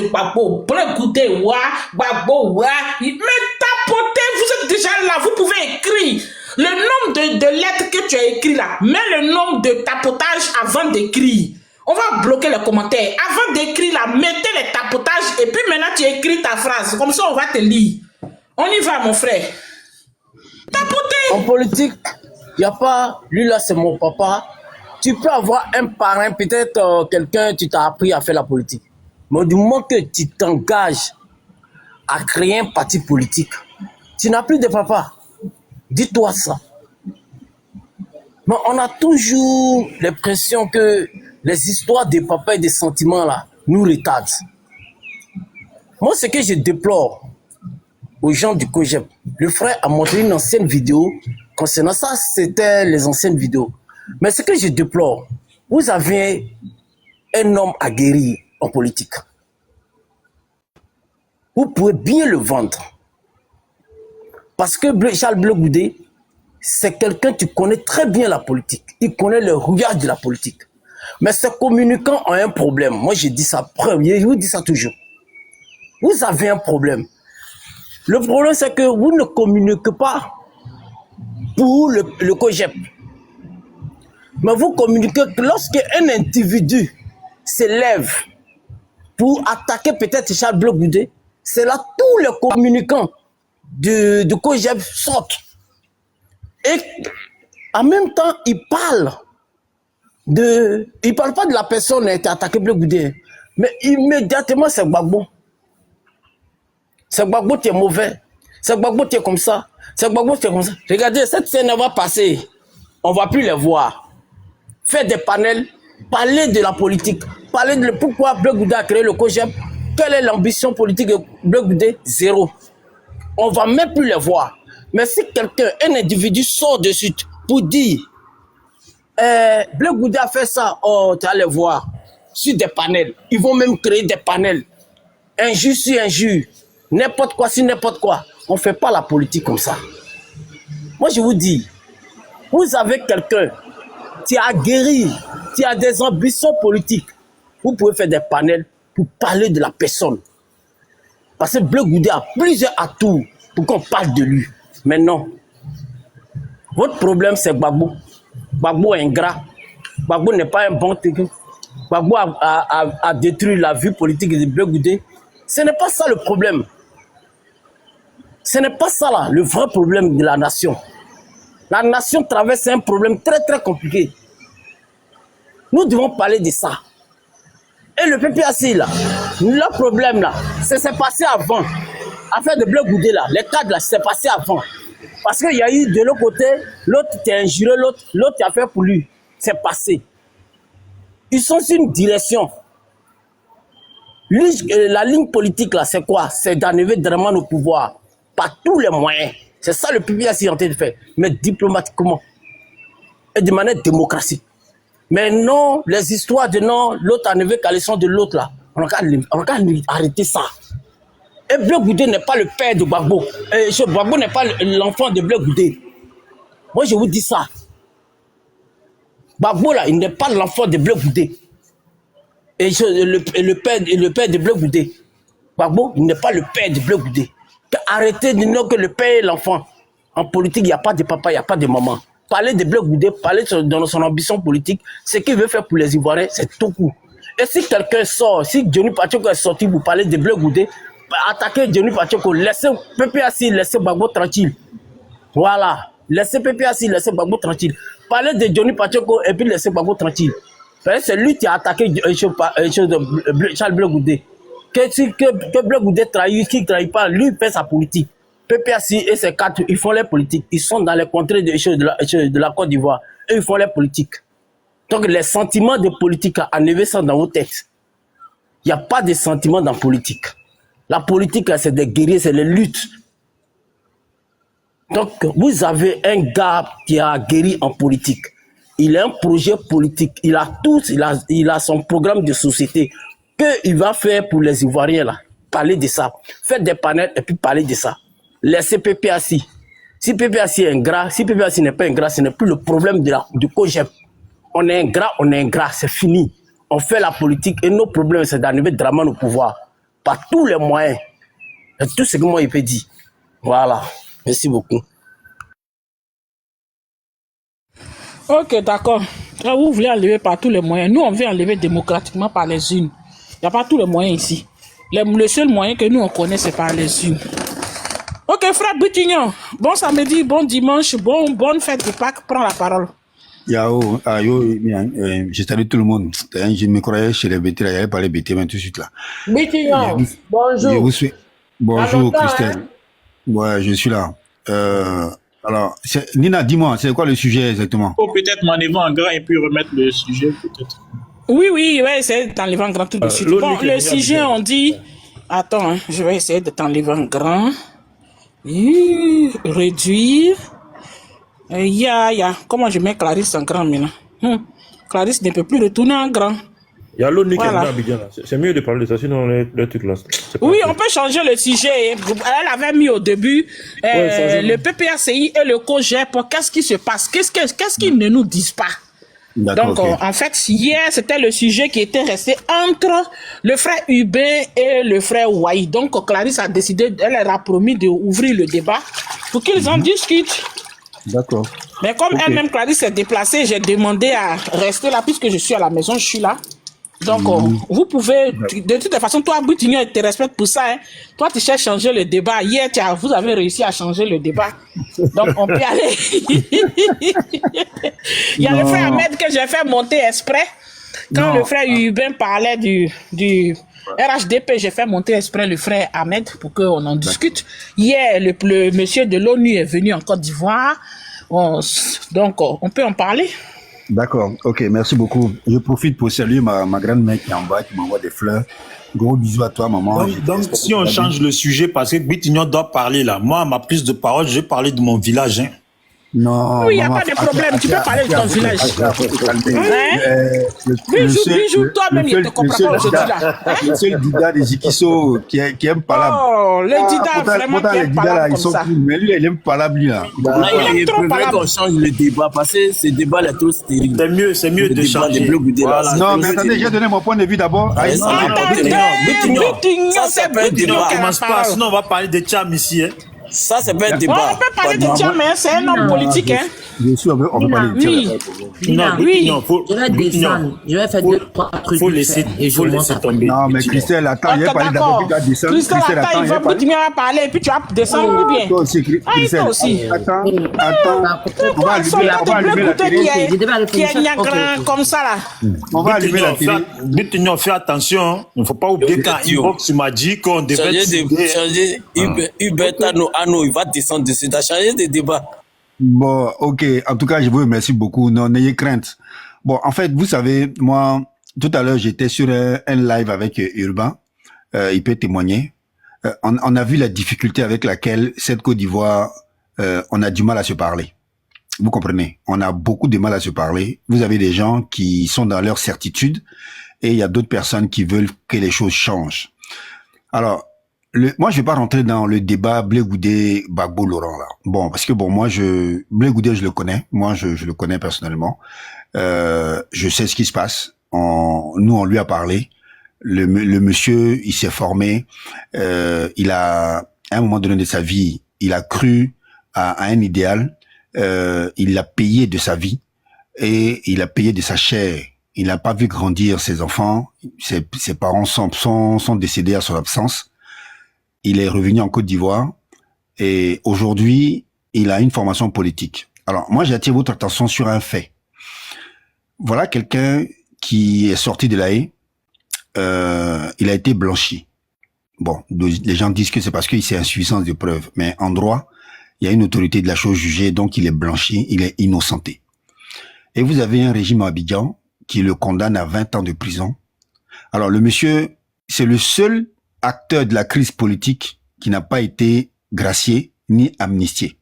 Gbagbo, prenez écoutez, Gbagbo, mais tapotez, vous êtes déjà là, vous pouvez écrire. Le nombre de lettres que tu as écrit là, mets le nombre de tapotages avant d'écrire. On va bloquer les commentaires. Avant d'écrire là, mettez les tapotages et puis maintenant tu écris ta phrase. Comme ça, on va te lire. On y va, mon frère. Tapotez. En politique, il n'y a pas, lui là c'est mon papa. Tu peux avoir un parrain, peut-être quelqu'un, tu t'as appris à faire la politique. Mais du moment que tu t'engages à créer un parti politique, tu n'as plus de papa. Dis-toi ça. Mais on a toujours l'impression que les histoires des papas et des sentiments là nous retardent. Moi, ce que je déplore aux gens du COJEP, le frère a montré une ancienne vidéo concernant ça, c'était les anciennes vidéos. Mais ce que je déplore, vous avez un homme aguerri en politique. Vous pouvez bien le vendre. Parce que Charles Blé Goudé, c'est quelqu'un qui connaît très bien la politique. Il connaît le rouillage de la politique. Mais ces communicants ont un problème. Moi, je dis ça, je vous dis ça toujours. Vous avez un problème. Le problème, c'est que vous ne communiquez pas pour le COJEP. Mais vous communiquez que lorsqu'un individu s'élève pour attaquer peut-être Charles Blé Goudé, c'est là tous les communicants du COJEP sortent. Et en même temps, ils parlent pas de la personne qui a été attaquée Blé Goudé, mais immédiatement c'est Gbagbo. C'est Gbagbo qui est mauvais. C'est Gbagbo qui est comme ça. C'est Gbagbo qui est comme ça. Regardez, cette scène va passer. On ne va plus les voir. Faire des panels, parler de la politique, parler de pourquoi Blé Goudé a créé le COJEP, quelle est l'ambition politique de Blé Goudé? Zéro. On ne va même plus les voir. Mais si quelqu'un, un individu sort de suite pour dire Blé Goudé a fait ça, oh, tu vas les voir sur des panels. Ils vont même créer des panels. Injure sur injure. N'importe quoi sur n'importe quoi. On ne fait pas la politique comme ça. Moi, je vous dis, vous avez quelqu'un qui a guéri, qui a des ambitions politiques. Vous pouvez faire des panels pour parler de la personne. Parce que Blé Goudé a plusieurs atouts pour qu'on parle de lui. Mais non. Votre problème, c'est Gbagbo. Gbagbo est ingrat. Gbagbo n'est pas un bon technique. Gbagbo a détruit la vie politique de Blé Goudé. Ce n'est pas ça le problème. Ce n'est pas ça là, le vrai problème de la nation. La nation traverse un problème très très compliqué. Nous devons parler de ça. Et le PPAC là, le problème là, c'est passé avant. Affaire de Blé Goudé là, les cadres là, c'est passé avant. Parce qu'il y a eu de l'autre côté, l'autre qui a injuré l'autre qui a fait pour lui. C'est passé. Ils sont sur une direction. La ligne politique là, c'est quoi? C'est d'enlever vraiment au pouvoir. Par tous les moyens. C'est ça le PPAC est en train de faire. Mais diplomatiquement. Et de manière démocratique. Mais non, les histoires de non, l'autre a enlevé qu'à leçon de l'autre là. On va arrêter ça. Et Blé Goudé n'est pas le père de Gbagbo. Gbagbo n'est pas l'enfant de Blé Goudé. Moi, je vous dis ça. Gbagbo, là, il n'est pas l'enfant de Blé Goudé. Et le père de Blé Goudé. Gbagbo, il n'est pas le père de Blé Goudé. Arrêtez de dire que le père est l'enfant. En politique, il n'y a pas de papa, il n'y a pas de maman. Parler de Blé Goudé, parler de son ambition politique, ce qu'il veut faire pour les Ivoiriens, c'est tout court. Et si quelqu'un sort, si Johnny Pachoko est sorti pour parler de Blé Goudé, attaquer Johnny Pachoko, laissez PPAC, laissez Gbagbo tranquille. Voilà. Laissez PPAC, laissez Gbagbo tranquille. Parlez de Johnny Pachoko et puis laissez Gbagbo tranquille. C'est lui qui a attaqué Charles Blé Goudé. Que Blé Goudé trahit, qui ne trahit pas, lui fait sa politique. PPAC et ses quatre, ils font les politiques. Ils sont dans les contrées de la Côte d'Ivoire. Et ils font les politiques. Donc les sentiments de politique, enlevez ça dans vos têtes. Il n'y a pas de sentiments dans la politique. La politique, c'est des guerriers, c'est les luttes. Donc, vous avez un gars qui a guéri en politique. Il a un projet politique. Il a tout, il a son programme de société. Qu'il va faire pour les Ivoiriens, là. Parler de ça. Faites des panels et puis parler de ça. Laissez PPAC. Si PPAC est ingrat, si PPAC n'est pas ingrat, ce n'est plus le problème du COJEP. On est ingrat, c'est fini. On fait la politique et nos problèmes, c'est d'arriver Dramane au pouvoir. par tous les moyens. C'est tout ce que moi, il peut dire. Voilà. Merci beaucoup. Ok, d'accord. Vous voulez enlever par tous les moyens. Nous, on veut enlever démocratiquement par les unes. Il n'y a pas tous les moyens ici. Le seul moyen que nous, on connaît, c'est par les unes. Ok, frère Butignon. Bon samedi, bon dimanche, bonne fête de Pâques. Prends la parole. Je salue tout le monde. Je me croyais chez les bêtises, j'avais parlé bêtises, mais tout de suite là. Butignon, bonjour. Je vous suis. Bonjour, longtemps, Christelle. Ouais, je suis là. Alors, Nina, dis-moi, c'est quoi le sujet exactement? Faut peut-être m'enlever en grand et puis remettre le sujet, peut-être. Oui, ouais, essayer de t'enlever en grand tout de suite. Bon, le sujet, on dit... Attends, hein, je vais essayer de t'enlever en grand. Réduire. Comment je mets Clarisse en grand maintenant? Clarisse ne peut plus retourner en grand. Il y a l'ONU qui est Voilà. dans Abidjan, là. C'est mieux de parler de ça, sinon le truc là. Oui, on peut changer le sujet. Elle avait mis au début le PPACI et le COGEP. Qu'est-ce qui se passe? Qu'est-ce qu'ils ne nous disent pas? Donc, ok. en fait, hier, c'était le sujet qui était resté entre le frère Hubin et le frère Ouaï. Donc, Clarisse a décidé, elle leur a promis d'ouvrir le débat pour qu'ils en discutent. D'accord. Mais comme elle-même, Clarisse, s'est déplacée, j'ai demandé à rester là, puisque je suis à la maison, je suis là. Donc, vous pouvez, de toute façon, toi, Butignon, je te respecte pour ça. Hein. Toi, tu cherches à changer le débat. Hier, vous avez réussi à changer le débat. Donc, on peut aller. Il y a le frère Ahmed que j'ai fait monter exprès. Quand le frère Hubin parlait du RHDP, j'ai fait monter exprès le frère Ahmed pour qu'on en discute. Hier, le monsieur de l'ONU est venu en Côte d'Ivoire. Donc, on peut en parler. D'accord, ok, merci beaucoup. Je profite pour saluer ma grande mère qui est en bas, qui m'envoie des fleurs. Gros bisous à toi, maman. Donc si on change le sujet, parce que Butignon doit parler là. Moi, ma prise de parole, je vais parler de mon village. Hein. Non, Oui, il n'y a pas de problème, tu peux parler de ton village. Bijou, toi-même, il ne te comprend pas aujourd'hui là. Le seul Dida des Zikiso qui aime parler. Oh, le Dida, vraiment, qui les aime Dida là, parler ils comme sont ça. cool, mais lui, il aime parler, lui là. Là, Il est il trop préfère parlant. qu'on change le débat parce que ce débat là est trop stérile. C'est mieux Le de débat changer. des Bleus Goudé, là, Voilà. c'est Non, trop mais attendez, stérile. j'ai donné mon point de vue d'abord. Ah, Allez, non, Attendez, Butignon, Butignon, ça, c'est c'est pas un Butignon débat. qui a la Commence pas, parole. sinon on va parler de Tcham ici. Hein. Ça, c'est pas un On débat. peut parler de Tcham, mais c'est un homme politique, hein. Bien sûr, on va parler de ça. Oui. Non, Butignon, Je vais descendre. Je vais faire faut- deux, trois trucs. faut vite laisser, fait et je faut monte laisser après. tomber. Non, mais Butignon. Christelle, attends, il Ok, a parlé d'abord, d'accord. puis tu vas descendre. Christelle, Christelle, attends, attends, il il va va parler. Butignon va parler, et puis tu vas descendre ou bien. Toi aussi, Ah, il Christelle. faut aussi. Attends, Pourquoi on va ils sont allumer là on va de allumer la Bleu télé. Goûté J'ai déjà le qui est téléphone. niagara Ok. comme ça là? On va allumer la télé. Butignon, fais attention. Hein. Il ne faut pas oublier qu'en inbox, tu m'as dit qu'on devait Changer Hubert Ano, il va descendre dessus. Tu as changé de débat. Bon, ok. En tout cas, je vous remercie beaucoup. Non, n'ayez crainte. Bon, en fait, vous savez, moi, tout à l'heure, j'étais sur un live avec Urbain. Il peut témoigner. On a vu la difficulté avec laquelle cette Côte d'Ivoire, on a du mal à se parler. Vous comprenez? On a beaucoup de mal à se parler. Vous avez des gens qui sont dans leur certitude et il y a d'autres personnes qui veulent que les choses changent. Alors, moi, je vais pas rentrer dans le débat Blé Goudé, Gbagbo, Laurent, là. Bon, parce que bon, Blé Goudé, je le connais. Moi, je le connais personnellement. Je sais ce qui se passe. Nous, on lui a parlé. Le monsieur, il s'est formé. Il a, à un moment donné de sa vie, il a cru à un idéal. Il l'a payé de sa vie et il a payé de sa chair. Il n'a pas vu grandir ses enfants. Ses parents sont décédés à son absence. Il est revenu en Côte d'Ivoire et aujourd'hui, il a une formation politique. Alors, moi, j'attire votre attention sur un fait. Voilà quelqu'un qui est sorti de la haie. Il a été blanchi. Bon, les gens disent que c'est parce qu'il s'est insuffisance de preuves. Mais en droit, il y a une autorité de la chose jugée, donc il est blanchi, il est innocenté. Et vous avez un régime à Abidjan qui le condamne à 20 ans de prison. Alors, le monsieur, c'est le seul acteur de la crise politique qui n'a pas été gracié ni amnistié.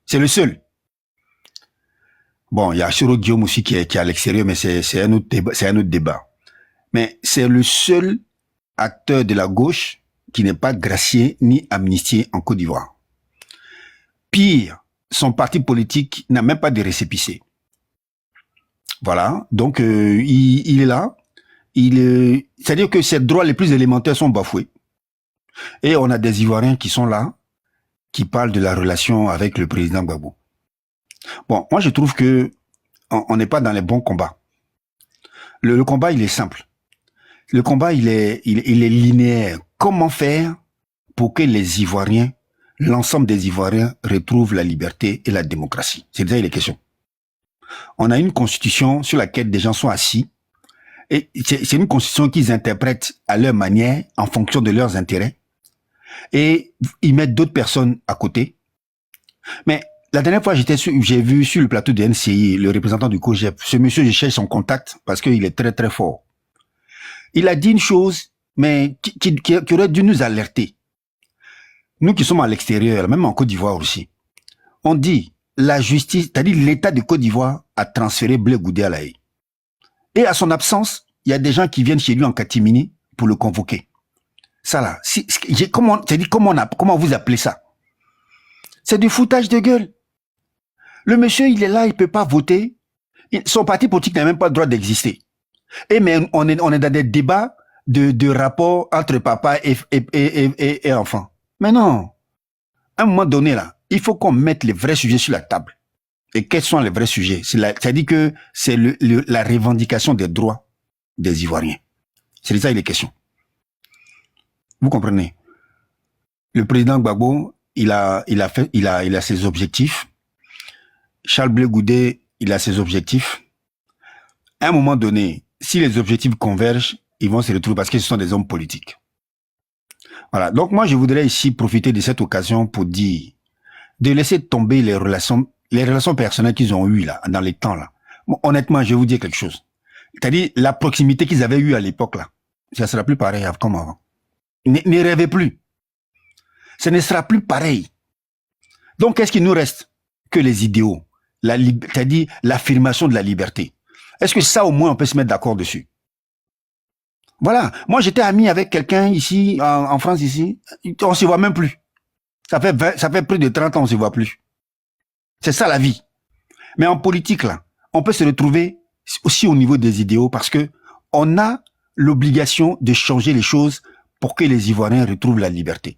C'est le seul. Bon, il y a Chiro Guillaume aussi qui est à l'extérieur, mais c'est un autre débat. Mais c'est le seul acteur de la gauche qui n'est pas gracié ni amnistié en Côte d'Ivoire. Pire, son parti politique n'a même pas de récépissé. Voilà, donc il est là. C'est-à-dire que ses droits les plus élémentaires sont bafoués. Et on a des Ivoiriens qui sont là, qui parlent de la relation avec le président Gbagbo. Bon, moi je trouve que on n'est pas dans les bons combats. Le combat, il est simple. Le combat, il est linéaire. Comment faire pour que les Ivoiriens, l'ensemble des Ivoiriens, retrouvent la liberté et la démocratie? C'est ça les questions. On a une constitution sur laquelle des gens sont assis, et c'est une constitution qu'ils interprètent à leur manière, en fonction de leurs intérêts, et ils mettent d'autres personnes à côté. Mais la dernière fois, j'ai vu sur le plateau de NCI, le représentant du COGEP, ce monsieur, je cherche son contact, parce qu'il est très très fort. Il a dit une chose, mais qui aurait dû nous alerter. Nous qui sommes à l'extérieur, même en Côte d'Ivoire aussi, on dit la justice, c'est-à-dire l'État de Côte d'Ivoire a transféré Blé Goudé à La Haye. Et à son absence, il y a des gens qui viennent chez lui en catimini pour le convoquer. Ça là, comment vous appelez ça? C'est du foutage de gueule. Le monsieur, il est là, il peut pas voter. Son parti politique n'a même pas le droit d'exister. Et mais on est dans des débats de rapports entre papa et enfant. Mais non. À un moment donné, là, il faut qu'on mette les vrais sujets sur la table. Et quels sont les vrais sujets? C'est-à-dire que c'est la revendication des droits des Ivoiriens. C'est de ça il est question. Vous comprenez? Le président Gbagbo, il a ses objectifs. Charles Blé Goudé, il a ses objectifs. À un moment donné, si les objectifs convergent, ils vont se retrouver parce que ce sont des hommes politiques. Voilà. Donc moi, je voudrais ici profiter de cette occasion pour dire de laisser tomber les relations personnelles qu'ils ont eues là, dans les temps là. Bon, honnêtement, je vais vous dire quelque chose. C'est-à-dire, la proximité qu'ils avaient eue à l'époque là, ça sera plus pareil comme avant. Ne rêvez plus. Ce ne sera plus pareil. Donc, qu'est-ce qu'il nous reste? Que les idéaux. C'est-à-dire, l'affirmation de la liberté. Est-ce que ça, au moins, on peut se mettre d'accord dessus? Voilà. Moi, j'étais ami avec quelqu'un ici, en France ici. On se voit même plus. Ça fait plus de 30 ans, on se voit plus. C'est ça la vie. Mais en politique, là, on peut se retrouver aussi au niveau des idéaux parce que on a l'obligation de changer les choses pour que les Ivoiriens retrouvent la liberté.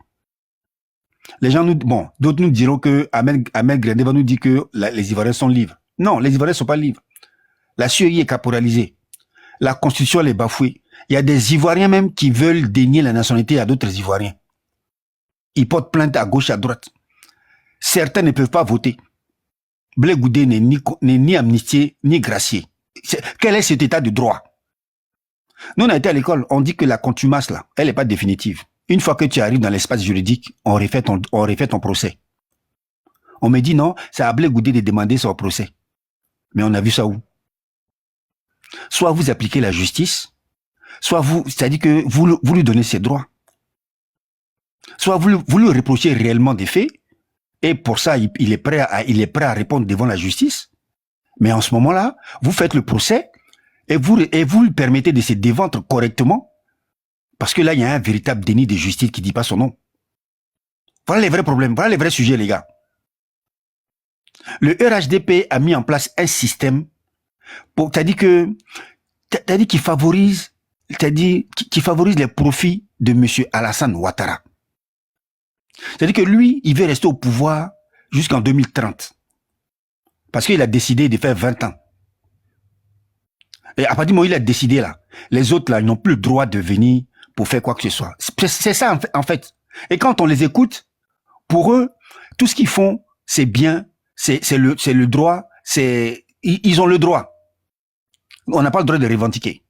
Les gens d'autres nous diront que Ahmed Gredé va nous dire que les Ivoiriens sont libres. Non, les Ivoiriens sont pas libres. La CEI est caporalisée. La Constitution elle est bafouée. Il y a des Ivoiriens même qui veulent dénier la nationalité à d'autres Ivoiriens. Ils portent plainte à gauche, à droite. Certains ne peuvent pas voter. Blé Goudé n'est ni amnistié, ni gracié. Quel est cet état de droit? Nous, on a été à l'école, on dit que la contumace, là, elle n'est pas définitive. Une fois que tu arrives dans l'espace juridique, on refait ton procès. On me dit non, c'est à Blé Goudé de demander son procès. Mais on a vu ça où? Soit vous appliquez la justice, soit c'est-à-dire que vous lui donnez ses droits. Soit vous lui reprochez réellement des faits, et pour ça, il est prêt à répondre devant la justice. Mais en ce moment-là, vous faites le procès, et vous lui permettez de se défendre correctement, parce que là, il y a un véritable déni de justice qui ne dit pas son nom. Voilà les vrais problèmes, voilà les vrais sujets, les gars. Le RHDP a mis en place un système c'est-à-dire qu'il favorise, qui favorise les profits de M. Alassane Ouattara. C'est-à-dire que lui, il veut rester au pouvoir jusqu'en 2030. Parce qu'il a décidé de faire 20 ans. Et à partir du moment où il a décidé là, les autres là, ils n'ont plus le droit de venir pour faire quoi que ce soit. C'est ça en fait. Et quand on les écoute, pour eux, tout ce qu'ils font, c'est bien, c'est le droit, ils ont le droit. On n'a pas le droit de revendiquer.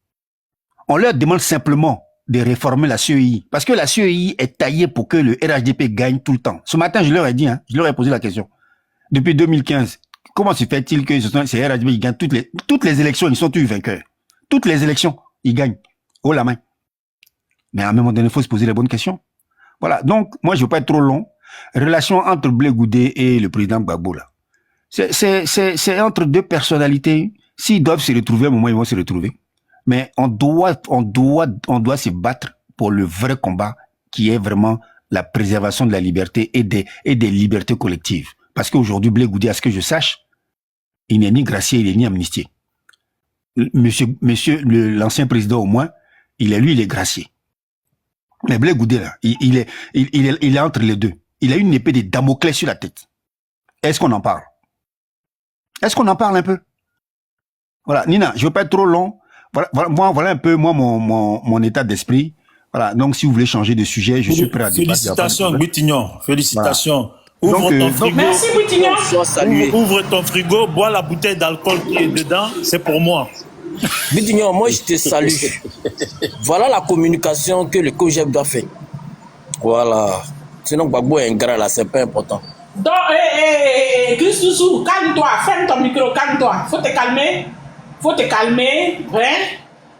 On leur demande simplement de réformer la CEI. Parce que la CEI est taillée pour que le RHDP gagne tout le temps. Ce matin, je leur ai dit, je leur ai posé la question. Depuis 2015, comment se fait-il que ces RHDP ils gagnent toutes les élections, ils sont tous vainqueurs. Toutes les élections, ils gagnent. Haut la main. Mais à un moment donné, il faut se poser les bonnes questions. Voilà. Donc, moi, je ne veux pas être trop long. Relation entre Blé Goudé et le président Gbagbo, là. C'est entre deux personnalités. S'ils doivent se retrouver, à un moment, ils vont se retrouver. Mais on doit se battre pour le vrai combat qui est vraiment la préservation de la liberté et des libertés collectives. Parce qu'aujourd'hui, Blé Goudé, à ce que je sache, il n'est ni gracié, il n'est ni amnistié. L'ancien président, au moins, il est gracié. Mais Blé Goudé, là, il est entre les deux. Il a une épée de Damoclès sur la tête. Est-ce qu'on en parle? Est-ce qu'on en parle un peu? Voilà, Nina, je ne veux pas être trop long. Voilà un peu mon état d'esprit. Voilà, donc si vous voulez changer de sujet, je suis prêt à débattre. Félicitations, Guitignon. Félicitations. Voilà. Ouvre ton frigo. Merci, Guitignon. Ouvre ton frigo, bois la bouteille d'alcool qui est dedans, c'est pour moi. Bidignon, moi je te salue. Voilà la communication que le COJEP doit faire. Voilà. Sinon, Gbagbo est ingrat là, c'est pas important. Donc, Christoussou, calme-toi, ferme ton micro, calme-toi. Faut te calmer. Hein?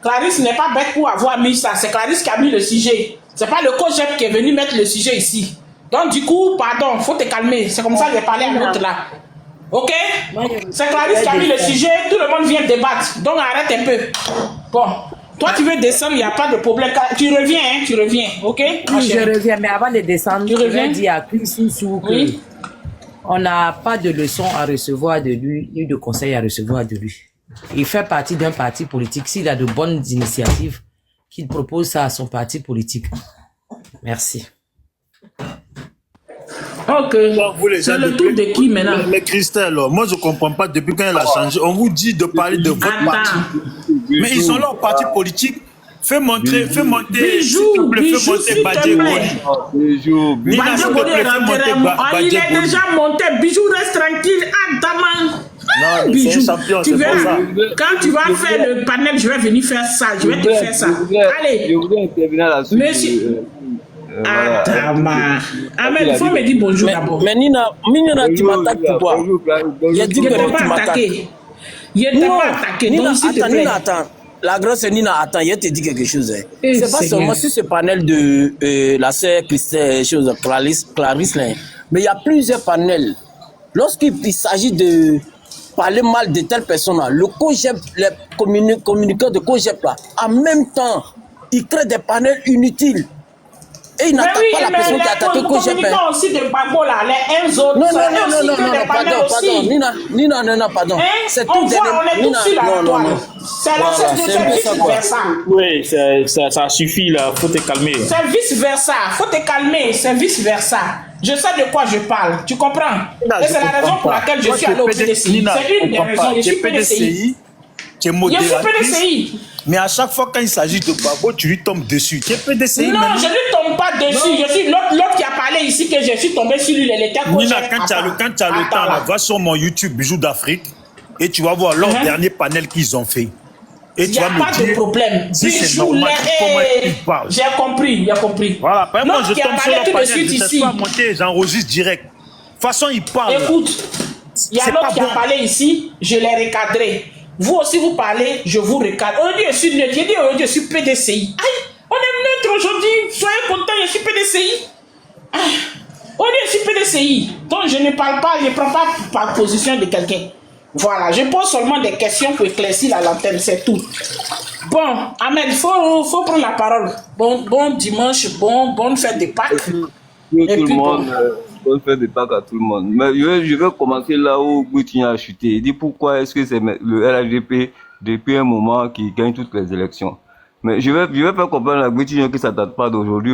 Clarisse n'est pas bête pour avoir mis ça. C'est Clarisse qui a mis le sujet. C'est pas le COJEP qui est venu mettre le sujet ici. Donc, du coup, pardon, faut te calmer. C'est comme ça que j'ai parlé à l'autre là. Ok? C'est Clarisse qui a mis le sujet. Tout le monde vient débattre. Donc, arrête un peu. Bon. Toi, tu veux descendre, il n'y a pas de problème. Tu reviens, ok? Oui, je reviens, mais avant de descendre, Tu je vais reviens? dire à Christoussou que Oui. on n'a pas de leçons à recevoir de lui, ni de conseils à recevoir de lui. Il fait partie d'un parti politique. S'il a de bonnes initiatives, qu'il propose ça à son parti politique. Merci. Ok. C'est le tour de qui maintenant? Mais Christelle, moi je ne comprends pas depuis quand elle a changé. On vous dit de parler de votre parti. Mais ils ont leur parti politique. Fais monter, s'il te plaît, fais monter Badje Boni. Nina, s'il te plaît, fais monter Il Badje est Boni. déjà monté. Bijou, reste tranquille. Daman. Non, mais c'est un champion, Tu c'est pour ça. verras, quand tu vas faire le panel, je vais venir faire ça. Je vais te faire ça. Allez. Je voudrais intervenir là-dessus. Monsieur. Voilà. Daman. Ahmed, il faut me dire bonjour d'abord. Mais Nina, tu m'attaques pourquoi? Il a dit Je ne que t'ai tu pas m'attaques. attaqué. Je ne t'ai Non, pas attaqué. Nina, Donc, s'il te plaît. Nina, attends. La grosse Nina, attends, je te dis quelque chose. Eh, C'est pas Seigneur. seulement sur ce panel de la sœur Christelle, Clarisse, là, mais il y a plusieurs panels. Lorsqu'il s'agit de parler mal de telle personne, là, le COJEP, les communicants de COJEP, là, en même temps, ils créent des panels inutiles. Et ils Mais n'attaquent oui, pas la personne qui a attaqué les COJEP. communicants aussi de Gbagbo là, les uns autres. Non, ça fait aussi que des panels aussi. Nina, pardon. Hein? C'est On tout voit, on est tous sur la toile. C'est Voilà, c'est un peu ça, quoi. vice-versa. Oui, ça suffit là, faut te calmer. C'est vice-versa. Faut te calmer, c'est vice-versa. Je sais de quoi je parle. Tu comprends? Nina, Et c'est je la raison comprends pour pas. laquelle je Toi, suis tu es allé au PDCI. PDCI. Nina, C'est une je des comprends raisons. pas. Je Tu es suis PDCI. Tu es Je suis modératrice. PDCI. Mais à chaque fois quand il s'agit de Gbagbo, tu lui tombes dessus. Tu es PDCI Non, maintenant. je ne lui tombe pas dessus. Je suis l'autre qui a parlé ici que je suis tombé sur lui. Elle était Nina, quand tu as le temps, là, va sur mon YouTube, Bijoux d'Afrique, et tu vas voir leur dernier panel qu'ils ont fait. Et Il n'y tu a vas pas me de dire problème. si c'est Bijou, normal, comment ils parlent. J'ai compris. Voilà, par exemple, moi L'autre je qui a tombe sur parlé leur tout de panel, suite je ne ici. pas monter, j'enregistre direct. De toute façon, ils parlent. Écoute, il y a C'est l'autre pas qui bon. a parlé ici, je l'ai recadré. Vous aussi, vous parlez, je vous recadre. Aujourd'hui, je suis neutre. J'ai dit aujourd'hui, je suis PDCI. Aïe, on est neutre aujourd'hui. Soyez contents, je suis PDCI. Aujourd'hui, je suis PDCI. Donc, je ne parle pas, je ne prends pas par position de quelqu'un. Voilà, je pose seulement des questions pour éclaircir la lanterne, c'est tout. Bon, Ahmed, il faut prendre la parole. Bon dimanche, bonne fête de Pâques. Tout le monde, bonne fête de Pâques à tout le monde. Mais je vais commencer là où Goutinha a chuté. Il dit pourquoi est-ce que c'est le RHDP depuis un moment qui gagne toutes les élections. Mais je vais faire comprendre à Goutinha que ça date pas d'aujourd'hui.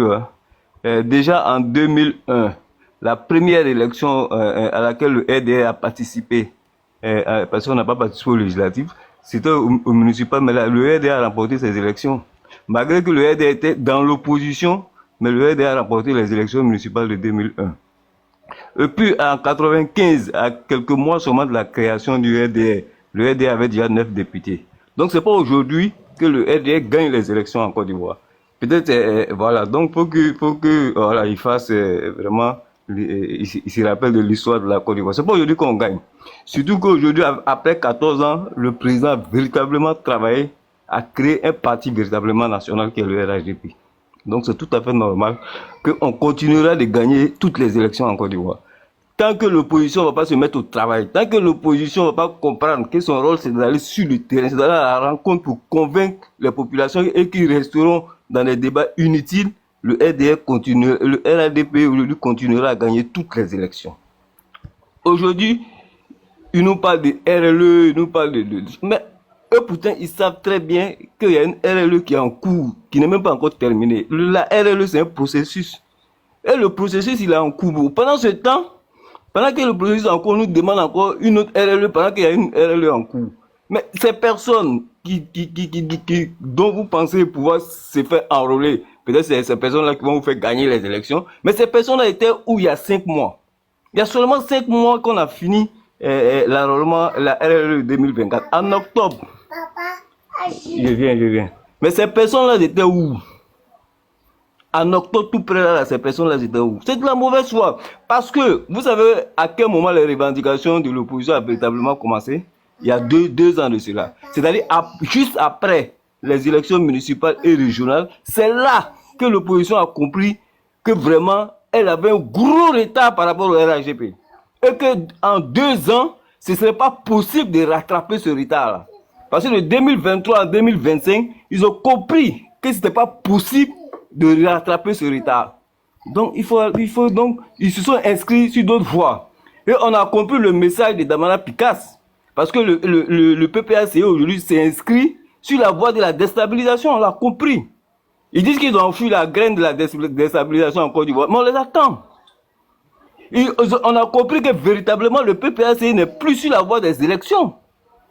Hein. Déjà en 2001, la première élection à laquelle le RDR a participé, parce qu'on n'a pas participé aux législatives, c'était au municipal, mais là, le RDR a remporté ces élections. Malgré que le RDR était dans l'opposition, mais le RDR a remporté les élections municipales de 2001. Et puis en 95, à quelques mois seulement de la création du RDR, le RDR avait déjà 9 députés. Donc c'est pas aujourd'hui que le RDR gagne les élections en Côte d'Ivoire. Peut-être, voilà, donc faut que voilà, il fasse vraiment, il se rappelle de l'histoire de la Côte d'Ivoire. C'est pas aujourd'hui qu'on gagne. Surtout qu'aujourd'hui, après 14 ans, le président a véritablement travaillé à créer un parti véritablement national qui est le RHDP. Donc c'est tout à fait normal qu'on continuera de gagner toutes les élections en Côte d'Ivoire. Tant que l'opposition ne va pas se mettre au travail, tant que l'opposition ne va pas comprendre que son rôle c'est d'aller sur le terrain, c'est d'aller à la rencontre pour convaincre les populations et qu'ils resteront dans des débats inutiles, le RHDP aujourd'hui continuera à gagner toutes les élections. Aujourd'hui, ils nous parlent de RLE, ils nous parlent de... Mais eux, pourtant, ils savent très bien qu'il y a une RLE qui est en cours, qui n'est même pas encore terminée. La RLE, c'est un processus. Et le processus, il est en cours. Pendant ce temps, pendant que le processus est en cours, on nous demande encore une autre RLE, pendant qu'il y a une RLE en cours. Mais ces personnes dont vous pensez pouvoir se faire enrôler, peut-être c'est ces personnes-là qui vont vous faire gagner les élections, mais ces personnes-là étaient où il y a 5 mois. Il y a seulement 5 mois qu'on a fini l'enrôlement, la RLE 2024. En octobre. Je viens. Mais ces personnes-là étaient où? En octobre, tout près là, ces personnes-là étaient où? C'est de la mauvaise foi. Parce que, vous savez à quel moment les revendications de l'opposition ont véritablement commencé? Il y a deux ans de cela. C'est-à-dire juste après les élections municipales et régionales, c'est là que l'opposition a compris que vraiment, elle avait un gros retard par rapport au RHDP. Et qu'en 2 ans, ce ne serait pas possible de rattraper ce retard-là. Parce que de 2023 à 2025, ils ont compris que ce n'était pas possible de rattraper ce retard. Donc, ils se sont inscrits sur d'autres voies. Et on a compris le message de Damana Picasse. Parce que le PPACE aujourd'hui s'est inscrit sur la voie de la déstabilisation. On l'a compris. Ils disent qu'ils ont fui la graine de la déstabilisation en Côte d'Ivoire. Mais on les attend. On a compris que véritablement le PPACE n'est plus sur la voie des élections.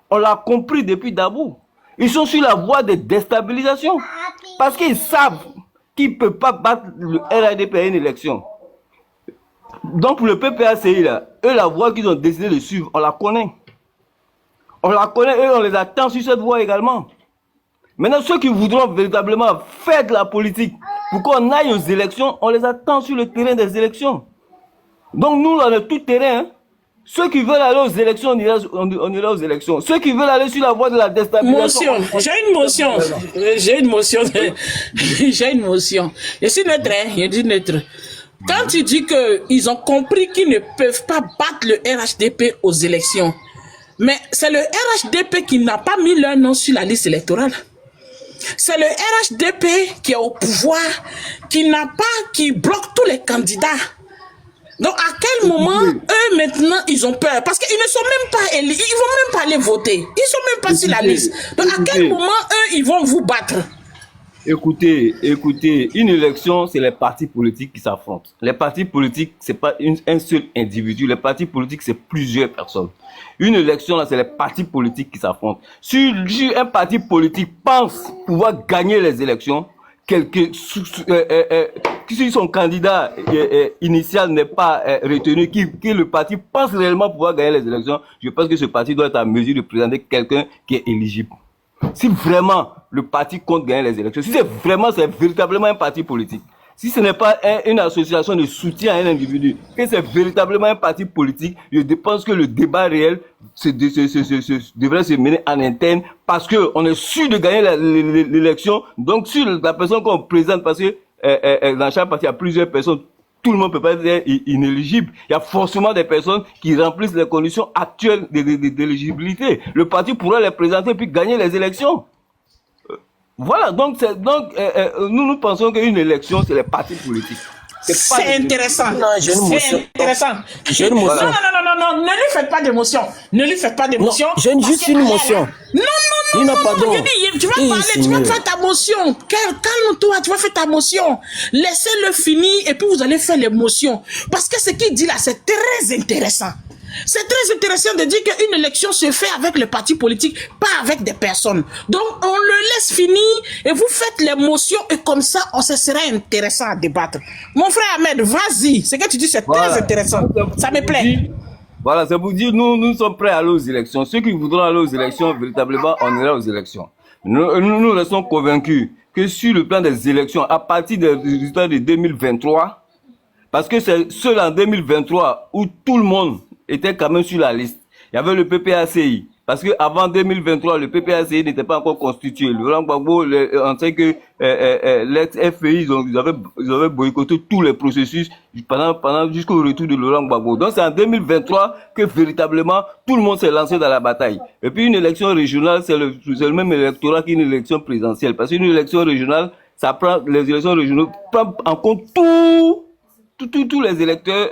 On l'a compris depuis Dabou. Ils sont sur la voie de déstabilisation. Parce qu'ils savent qu'ils ne peuvent pas battre le RADP à une élection. Donc pour le PPACI, là, eux, la voie qu'ils ont décidé de suivre, on la connaît. On la connaît et on les attend sur cette voie également. Maintenant, ceux qui voudront véritablement faire de la politique pour qu'on aille aux élections, on les attend sur le terrain des élections. Donc nous, on est tout terrain. Hein. Ceux qui veulent aller aux élections, on ira aux élections. Ceux qui veulent aller sur la voie de la déstabilisation... J'ai une motion. J'ai une motion. Je suis neutre, hein. Je dis neutre. Quand tu dis qu'ils ont compris qu'ils ne peuvent pas battre le RHDP aux élections, mais c'est le RHDP qui n'a pas mis leur nom sur la liste électorale. C'est le RHDP qui est au pouvoir, qui bloque tous les candidats. Donc, à quel moment, eux, maintenant, ils ont peur? Parce qu'ils ne sont même pas élus, ils vont même pas aller voter. Ils sont même pas sur la liste. Donc, à quel moment, eux, ils vont vous battre? Écoutez, une élection, c'est les partis politiques qui s'affrontent. Les partis politiques, c'est pas un seul individu. Les partis politiques, c'est plusieurs personnes. Une élection, là, c'est les partis politiques qui s'affrontent. Si un parti politique pense pouvoir gagner les élections, si son candidat initial n'est pas retenu, que le parti pense réellement pouvoir gagner les élections, je pense que ce parti doit être en mesure de présenter quelqu'un qui est éligible. Si vraiment le parti compte gagner les élections, si c'est véritablement un parti politique, si ce n'est pas une association de soutien à un individu, que c'est véritablement un parti politique, je pense que le débat réel devrait se mener en interne parce qu'on est sûr de gagner l'élection. Donc, sur la personne qu'on présente, parce que dans chaque parti, il y a plusieurs personnes, tout le monde ne peut pas être inéligible. Il y a forcément des personnes qui remplissent les conditions actuelles d'éligibilité. Le parti pourra les présenter puis gagner les élections. Voilà, donc nous pensons qu'une élection, c'est les partis politiques. C'est intéressant. Non, j'ai une motion. C'est intéressant. J'ai une motion. Non, ne lui faites pas d'émotion. Ne lui faites pas d'émotion. Non, j'ai juste une motion. Non, je dis, tu vas parler, tu vas faire ta motion. Calme-toi, tu vas faire ta motion. Laissez-le finir et puis vous allez faire l'émotion. Parce que ce qu'il dit là, c'est très intéressant. C'est très intéressant de dire qu'une élection se fait avec le parti politique, pas avec des personnes. Donc, on le laisse finir et vous faites l'émotion et comme ça, ce sera intéressant à débattre. Mon frère Ahmed, vas-y. Ce que tu dis, c'est très intéressant. Ça me plaît. Voilà, c'est pour dire, nous sommes prêts à aller aux élections. Ceux qui voudront aller aux élections, véritablement, on ira aux élections. Nous restons convaincus que sur le plan des élections, à partir des résultats de 2023, parce que c'est seul en 2023 où tout le monde était quand même sur la liste. Il y avait le PPACI. Parce que avant 2023, le PPACI n'était pas encore constitué. Laurent Gbagbo, on sait que l'ex-FPI, ils avaient boycotté tous les processus pendant jusqu'au retour de Laurent Gbagbo. Donc c'est en 2023 que véritablement tout le monde s'est lancé dans la bataille. Et puis une élection régionale, c'est le même électorat qu'une élection présidentielle. Parce qu'une élection régionale, les élections régionales prennent en compte tous les électeurs.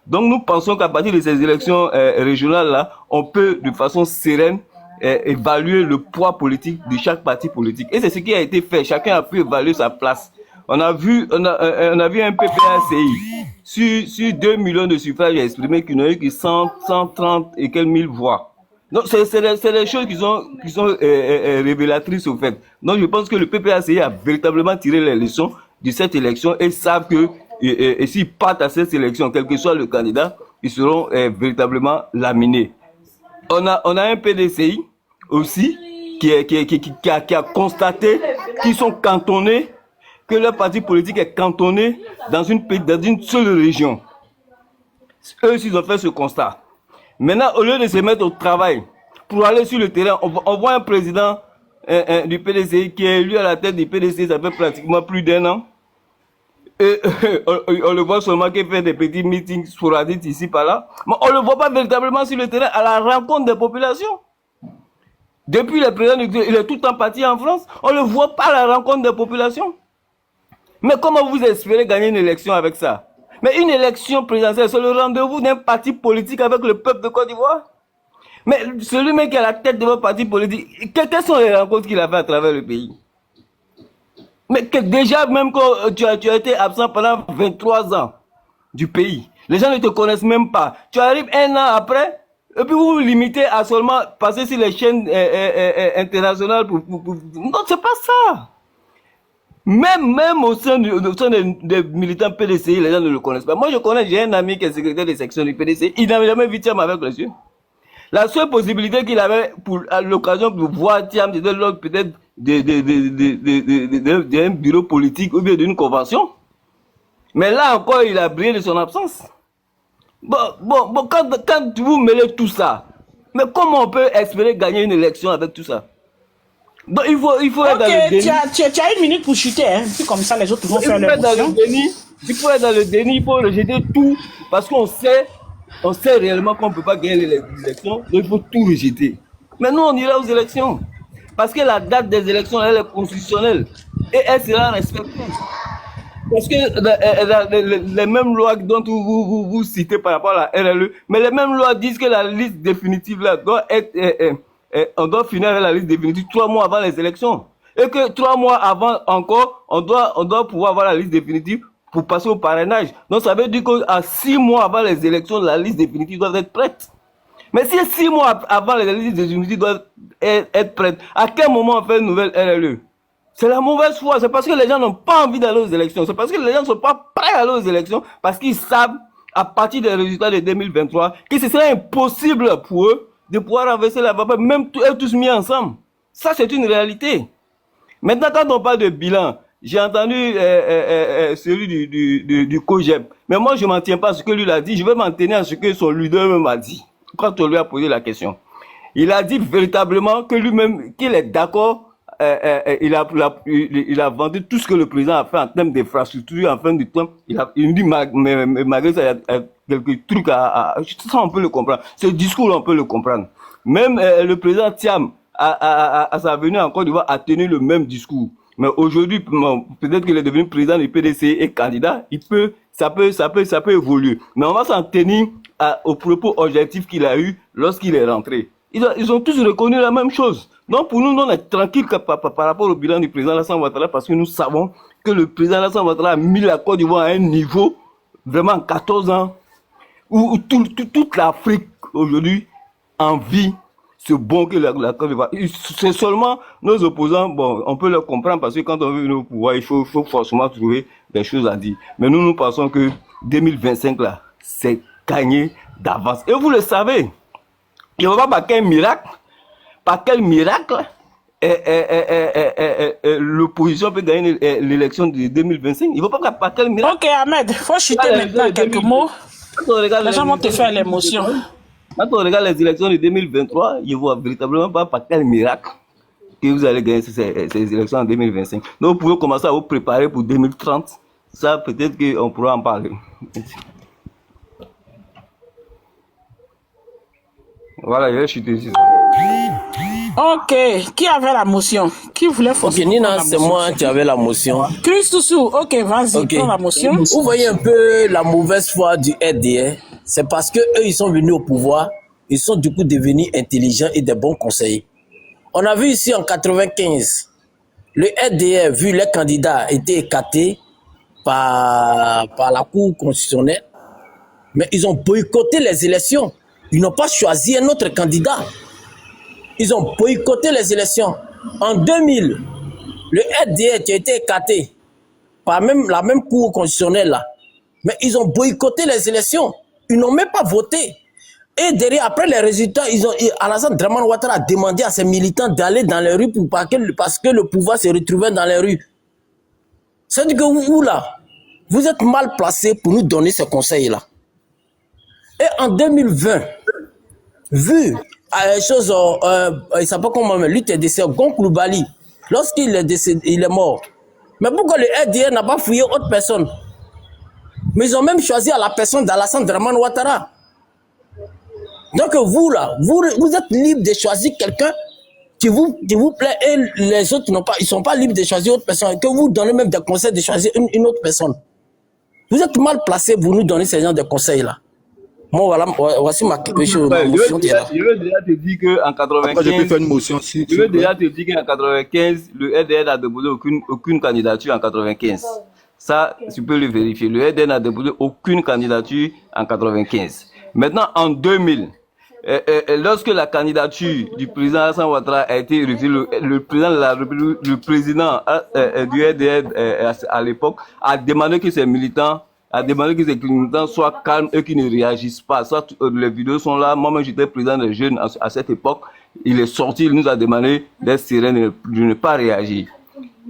Donc nous pensons qu'à partir de ces élections régionales-là, on peut de façon sereine évaluer le poids politique de chaque parti politique. Et c'est ce qui a été fait. Chacun a pu évaluer sa place. On a vu un PPACI sur 2 millions de suffrages exprimés qui n'ont eu que 130 et quelques mille voix. Donc, c'est des choses qui sont révélatrices au fait. Donc, je pense que le PPACI a véritablement tiré les leçons de cette élection et savent que s'ils partent à cette élection, quel que soit le candidat, ils seront véritablement laminés. On a un PDCI aussi qui a constaté qu'ils sont cantonnés, que leur parti politique est cantonné dans une seule région. Eux, ils ont fait ce constat. Maintenant, au lieu de se mettre au travail pour aller sur le terrain, on voit un président du PDCI qui est élu à la tête du PDCI, ça fait pratiquement plus d'1 an. Et on le voit seulement qu'il fait des petits meetings sporadiques ici par là, mais on ne le voit pas véritablement sur le terrain à la rencontre des populations. Depuis le président, il est tout le temps parti en France, on ne le voit pas à la rencontre des populations. Mais comment vous espérez gagner une élection avec ça? Mais une élection présidentielle, c'est le rendez-vous d'un parti politique avec le peuple de Côte d'Ivoire. Mais celui même qui est à la tête de votre parti politique, quelles sont les rencontres qu'il a fait à travers le pays? Mais que déjà, même quand tu as été absent pendant 23 ans du pays, les gens ne te connaissent même pas. Tu arrives 1 an après, et puis vous vous limitez à seulement passer sur les chaînes internationales Non, c'est pas ça. Même au sein des militants PDCI, les gens ne le connaissent pas. Moi, j'ai un ami qui est secrétaire de section du PDCI, il n'avait jamais vu Thiam avec les yeux. La seule possibilité qu'il avait à l'occasion de voir Thiam, c'était lors peut-être d'un bureau politique ou bien d'une convention. Mais là encore, il a brillé de son absence. Bon, quand vous mêlez tout ça, mais comment on peut espérer gagner une élection avec tout ça? Bon, il faut être dans le déni. Tu as 1 minute pour chuter, hein. Puis comme ça, les autres vont faire leur motion. Il faut être dans le déni, il faut rejeter tout, parce qu'on sait réellement qu'on ne peut pas gagner l'élection, donc il faut tout rejeter. Mais nous, on ira aux élections. Parce que la date des élections, elle est constitutionnelle. Et elle sera respectée. Parce que les mêmes lois dont vous citez par rapport à la RLE, mais les mêmes lois disent que la liste définitive là doit être... on doit finir avec la liste définitive 3 mois avant les élections. Et que 3 mois avant encore, on doit pouvoir avoir la liste définitive pour passer au parrainage. Donc ça veut dire qu'à 6 mois avant les élections, la liste définitive doit être prête. Mais si 6 mois avant les listes définitives doivent être prêtes, à quel moment on fait une nouvelle RLE? C'est la mauvaise foi. C'est parce que les gens n'ont pas envie d'aller aux élections. C'est parce que les gens ne sont pas prêts à aller aux élections, parce qu'ils savent, à partir des résultats de 2023, que ce serait impossible pour eux de pouvoir renverser la vapeur, même tous mis ensemble. Ça, c'est une réalité. Maintenant, quand on parle de bilan, j'ai entendu celui du COGEP. Mais moi, je ne m'en tiens pas à ce que lui a dit. Je vais m'en tenir à ce que son leader m'a dit. Quand on lui a posé la question. Il a dit véritablement que lui-même, qu'il est d'accord, il a vendu tout ce que le président a fait en termes d'infrastructure, en fin de temps. Il dit, malgré ça, il y a quelques trucs ça, on peut le comprendre. Ce discours, on peut le comprendre. Même le président Thiam, à sa venue en Côte d'Ivoire, a tenu le même discours. Mais aujourd'hui, peut-être qu'il est devenu président du PDC et candidat, ça peut évoluer. Mais on va s'en tenir aux propos objectifs qu'il a eu lorsqu'il est rentré. Ils ont tous reconnu la même chose. Donc pour nous, on est tranquille par rapport au bilan du président Alassane Ouattara, parce que nous savons que le président Alassane Ouattara a mis la Côte d'Ivoire à un niveau, vraiment en 14 ans, où toute l'Afrique aujourd'hui envie ce bon que la Côte d'Ivoire. C'est seulement nos opposants, bon, on peut le comprendre, parce que quand on veut venir au pouvoir, il faut forcément trouver des choses à dire. Mais nous pensons que 2025 là, c'est gagné d'avance. Et vous le savez, il ne va pas par quel miracle, l'opposition peut gagner l'élection de 2025. Il ne va pas par quel miracle. Ok, Ahmed, il faut chuter maintenant quelques mots. Les gens vont te faire l'émotion. Quand on regarde les élections de 2023, il ne voit véritablement pas par quel miracle que vous allez gagner ces élections en 2025. Donc vous pouvez commencer à vous préparer pour 2030. Ça, peut-être qu'on pourra en parler. Voilà, je vais chuter ici. Ok, qui avait la motion? Qui voulait faire? Ok, Nina, c'est moi qui avais la motion. Christoussou, ok, vas-y, Ok. prends la motion. Vous voyez un peu la mauvaise foi du RDR. C'est parce que eux, ils sont venus au pouvoir ils sont du coup devenus intelligents et des bons conseillers. On a vu ici en 95, le RDR, vu les candidats étaient écartés par la Cour constitutionnelle, mais ils ont boycotté les élections. Ils n'ont pas choisi un autre candidat. Ils ont boycotté les élections. En 2000, le RDR qui a été écarté par la même Cour constitutionnelle là, mais ils ont boycotté les élections. Ils n'ont même pas voté. Et derrière, après les résultats, Alassane Draman Ouattara a demandé à ses militants d'aller dans les rues parce que le pouvoir se retrouvait dans les rues. C'est-à-dire que vous là, vous êtes mal placés pour nous donner ces conseils-là. Et en 2020, vu à chose, il s'appelle comment même, l'UTDC, Goncourt Bali, lorsqu'il est décédé, il est mort. Mais pourquoi le RDR n'a pas fouillé autre personne? Mais ils ont même choisi à la personne d'Alassane Draman Ouattara. Donc vous là, vous êtes libre de choisir quelqu'un qui vous plaît et les autres ils sont pas libres de choisir autre personne. Que vous donnez même des conseils de choisir une autre personne. Vous êtes mal placé pour nous donner ces gens de conseils là. Moi voilà, voici ma motion. Je veux déjà te dire qu'en 95, après, je peux faire une motion aussi. je veux déjà te dire qu'en 95, le RDR n'a déposé aucune candidature en 95. Ça, tu peux le vérifier. Le RDR n'a déposé aucune candidature en 95. Maintenant, en 2000, lorsque la candidature du président Alassane Ouattara a été refusée, le président de la République, le président du RDR à l'époque a demandé que ses militants soient calmes et qu'ils ne réagissent pas. Ça, les vidéos sont là. Moi-même, j'étais président des jeunes à cette époque. Il est sorti, il nous a demandé d'être serein, de ne pas réagir.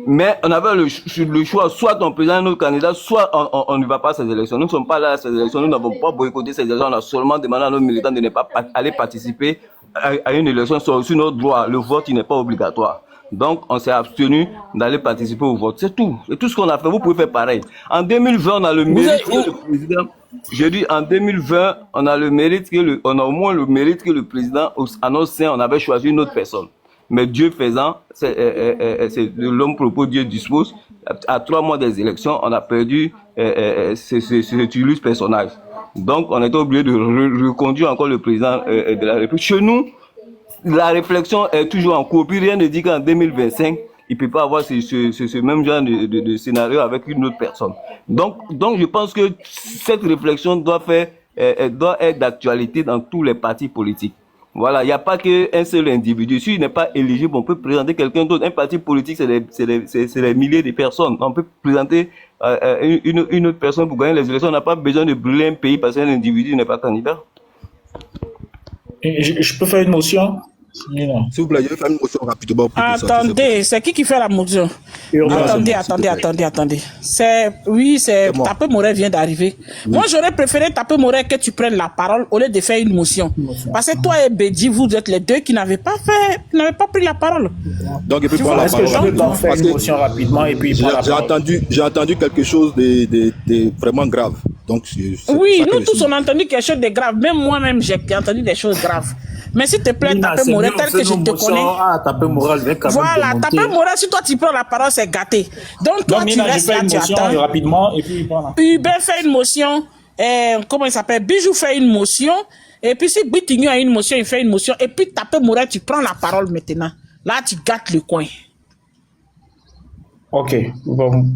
Mais on avait le choix, soit on présente notre candidat, soit on ne va pas à ces élections. Nous ne sommes pas là à ces élections, nous n'avons pas boycotté ces élections, on a seulement demandé à nos militants de ne pas aller participer à une élection sur notre droit. Le vote, il n'est pas obligatoire. Donc, on s'est abstenu d'aller participer au vote. C'est tout. C'est tout ce qu'on a fait. Vous pouvez faire pareil. En 2020, on a le mérite que le président... Je dis, en 2020, on a au moins le mérite que le président, à notre sein, on avait choisi une autre personne. Mais Dieu faisant, c'est l'homme propose, Dieu dispose. À 3 mois des élections, on a perdu cet illustre personnage. Donc, on était obligé de reconduire encore le président de la République. Chez nous, la réflexion est toujours en cours. Puis rien ne dit qu'en 2025, il ne peut pas avoir ce même genre de scénario avec une autre personne. Donc, je pense que cette réflexion doit être d'actualité dans tous les partis politiques. Voilà, il n'y a pas qu'un seul individu. S'il n'est pas éligible, on peut présenter quelqu'un d'autre. Un parti politique, c'est des milliers de personnes. On peut présenter une autre personne pour gagner les élections. On n'a pas besoin de brûler un pays parce qu'un individu n'est pas candidat. Je peux faire une motion? Non. S'il vous plaît, je vais faire une motion rapidement. Attendez, c'est qui fait la motion? Attendez. C'est Tapé Moret vient d'arriver. Moi, j'aurais préféré Tapé Moret que tu prennes la parole au lieu de faire une motion. Parce que toi et Bédi, vous êtes les deux qui n'avaient pas pris la parole. Donc, il peut prendre la parole. Je peux donc faire une motion rapidement et puis j'ai entendu quelque chose de vraiment grave. Donc, oui, nous tous on a entendu quelque chose de grave. Même moi-même, j'ai entendu des choses graves. Mais s'il te plaît, Tapé Moret, tel que je te connais. Voilà, Tapé Moret, si toi tu prends la parole, c'est gâté. Donc toi, tu restes là, tu attends. Rapidement et puis voilà. Hubert fait une motion. Comment il s'appelle? Bijou fait une motion. Et puis si Bitigno a une motion, il fait une motion. Et puis Tapé Moret, tu prends la parole maintenant. Là, tu gâtes le coin. Ok, bon,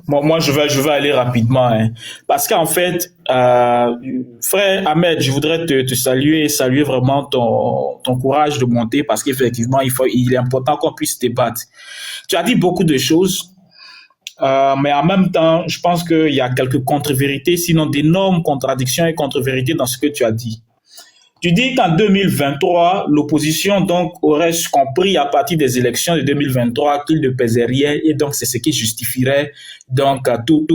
moi je vais aller rapidement, hein. Parce qu'en fait, frère Ahmed, je voudrais te saluer vraiment ton courage de monter, parce qu'effectivement il est important qu'on puisse débattre. Tu as dit beaucoup de choses, mais en même temps, je pense qu'il y a quelques contre-vérités, sinon d'énormes contradictions et contre-vérités dans ce que tu as dit. Tu dis qu'en 2023, l'opposition donc aurait compris à partir des élections de 2023 qu'il ne pesait rien et donc c'est ce qui justifierait donc toutes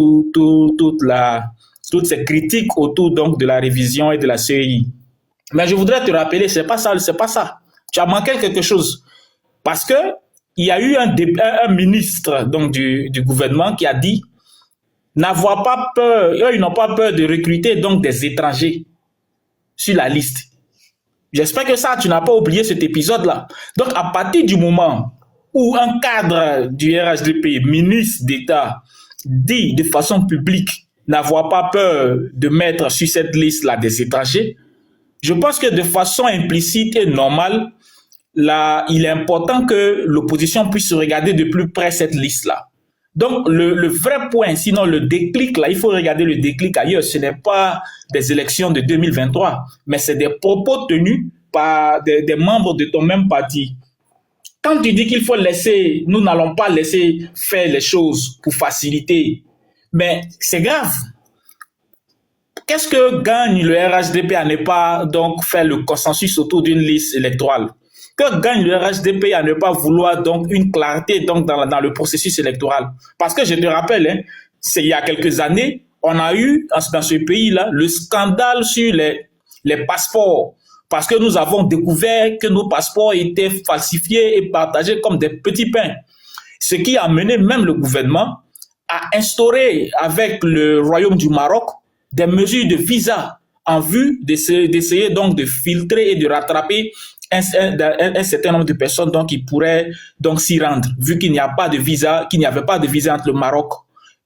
ces critiques autour donc de la révision et de la CEI. Mais je voudrais te rappeler, c'est pas ça. Tu as manqué quelque chose parce que il y a eu un ministre donc du gouvernement qui a dit n'avoir pas peur, ils n'ont pas peur de recruter donc des étrangers sur la liste. J'espère que ça, tu n'as pas oublié cet épisode-là. Donc, à partir du moment où un cadre du RHDP, ministre d'État, dit de façon publique n'avoir pas peur de mettre sur cette liste-là des étrangers, Je pense que de façon implicite et normale, là, il est important que l'opposition puisse regarder de plus près cette liste-là. Donc, le vrai point, sinon le déclic, là, il faut regarder le déclic ailleurs. Ce n'est pas des élections de 2023, mais c'est des propos tenus par des membres de ton même parti. Quand tu dis qu'il faut laisser, nous n'allons pas laisser faire les choses pour faciliter, mais c'est grave. Qu'est-ce que gagne le RHDP à ne pas donc faire le consensus autour d'une liste électorale? Que gagne le RHDP à ne pas vouloir donc une clarté donc dans le processus électoral? Parce que je te rappelle, hein, c'est il y a quelques années, on a eu dans ce pays-là le scandale sur les passeports. Parce que nous avons découvert que nos passeports étaient falsifiés et partagés comme des petits pains. Ce qui a amené même le gouvernement à instaurer avec le Royaume du Maroc des mesures de visa en vue d'essayer donc de filtrer et de rattraper un certain nombre de personnes donc qui pourraient donc s'y rendre, vu qu'il n'y a pas de visa, qu'il n'y avait pas de visa entre le Maroc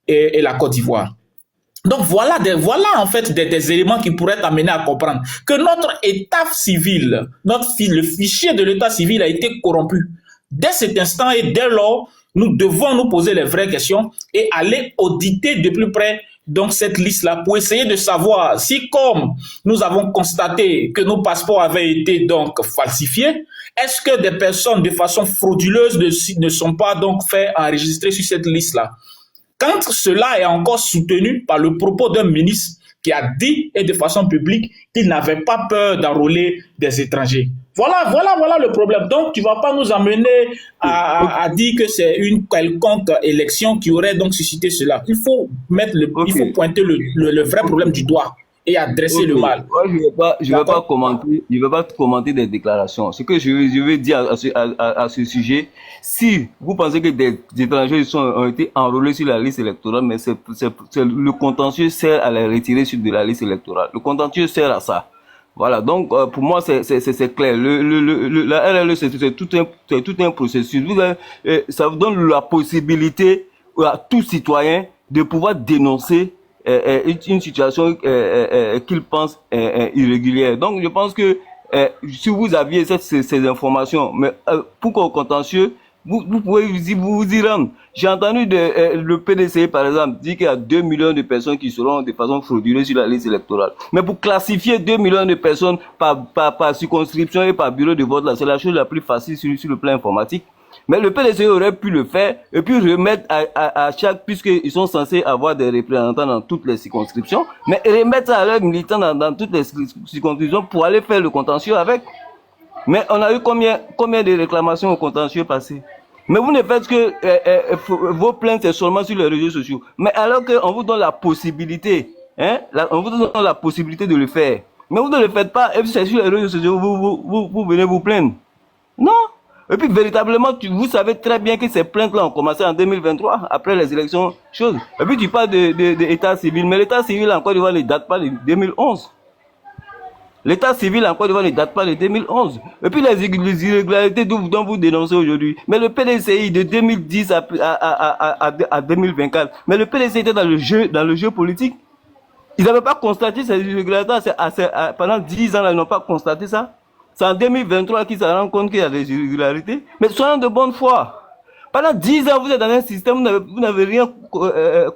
et la Côte d'Ivoire. Donc voilà en fait des éléments qui pourraient t'amener à comprendre que notre état civil, le fichier de l'état civil a été corrompu. Dès cet instant et dès lors, nous devons nous poser les vraies questions et aller auditer de plus près donc cette liste-là pour essayer de savoir si, comme nous avons constaté que nos passeports avaient été donc falsifiés, est-ce que des personnes de façon frauduleuse ne sont pas donc fait enregistrer sur cette liste-là? Quand cela est encore soutenu par le propos d'un ministre qui a dit, et de façon publique, qu'il n'avait pas peur d'enrôler des étrangers. Voilà le problème. Donc, tu ne vas pas nous amener à dire que c'est une quelconque élection qui aurait donc suscité cela. Il faut il faut pointer le vrai problème du doigt et adresser le mal. Moi, je ne vais pas commenter des déclarations. Ce que je veux dire à ce sujet, si vous pensez que des étrangers ont été enrôlés sur la liste électorale, mais le contentieux sert à les retirer de la liste électorale. Le contentieux sert à ça. Voilà, donc pour moi c'est clair. La RLE c'est tout un processus. Ça vous donne la possibilité à tout citoyen de pouvoir dénoncer une situation qu'il pense irrégulière. Donc je pense que si vous aviez ces informations, mais pour qu'au contentieux, vous pouvez vous y rendre. J'ai entendu le PDC, par exemple, dire qu'il y a 2 millions de personnes qui seront de façon frauduleuse sur la liste électorale. Mais pour classifier 2 millions de personnes par circonscription et par bureau de vote, là, c'est la chose la plus facile sur le plan informatique. Mais le PDC aurait pu le faire et puis remettre à chaque, puisqu'ils sont censés avoir des représentants dans toutes les circonscriptions, mais remettre ça à leurs militants dans toutes les circonscriptions pour aller faire le contentieux avec. Mais on a eu combien de réclamations au contentieux passé? Mais vous ne faites que vos plaintes c'est seulement sur les réseaux sociaux. Mais alors qu'on vous donne la possibilité, on vous donne la possibilité de le faire. Mais vous ne le faites pas et puis c'est sur les réseaux sociaux vous venez vous plaindre. Non. Et puis véritablement, vous savez très bien que ces plaintes-là ont commencé en 2023, après les élections, choses. Et puis tu parles de l'état civil, mais l'état civil en Côte d'Ivoire ne date pas de 2011. L'état civil en Côte d'Ivoire ne date pas de 2011. Et puis les irrégularités dont vous dénoncez aujourd'hui. Mais le PDCI de 2010 à 2024. Mais le PDCI était dans le jeu politique. Ils n'avaient pas constaté ces irrégularités pendant 10 ans là, ils n'ont pas constaté ça. C'est en 2023 qu'ils se rendent compte qu'il y a des irrégularités. Mais soyons de bonne foi. Pendant 10 ans, vous êtes dans un système, vous n'avez rien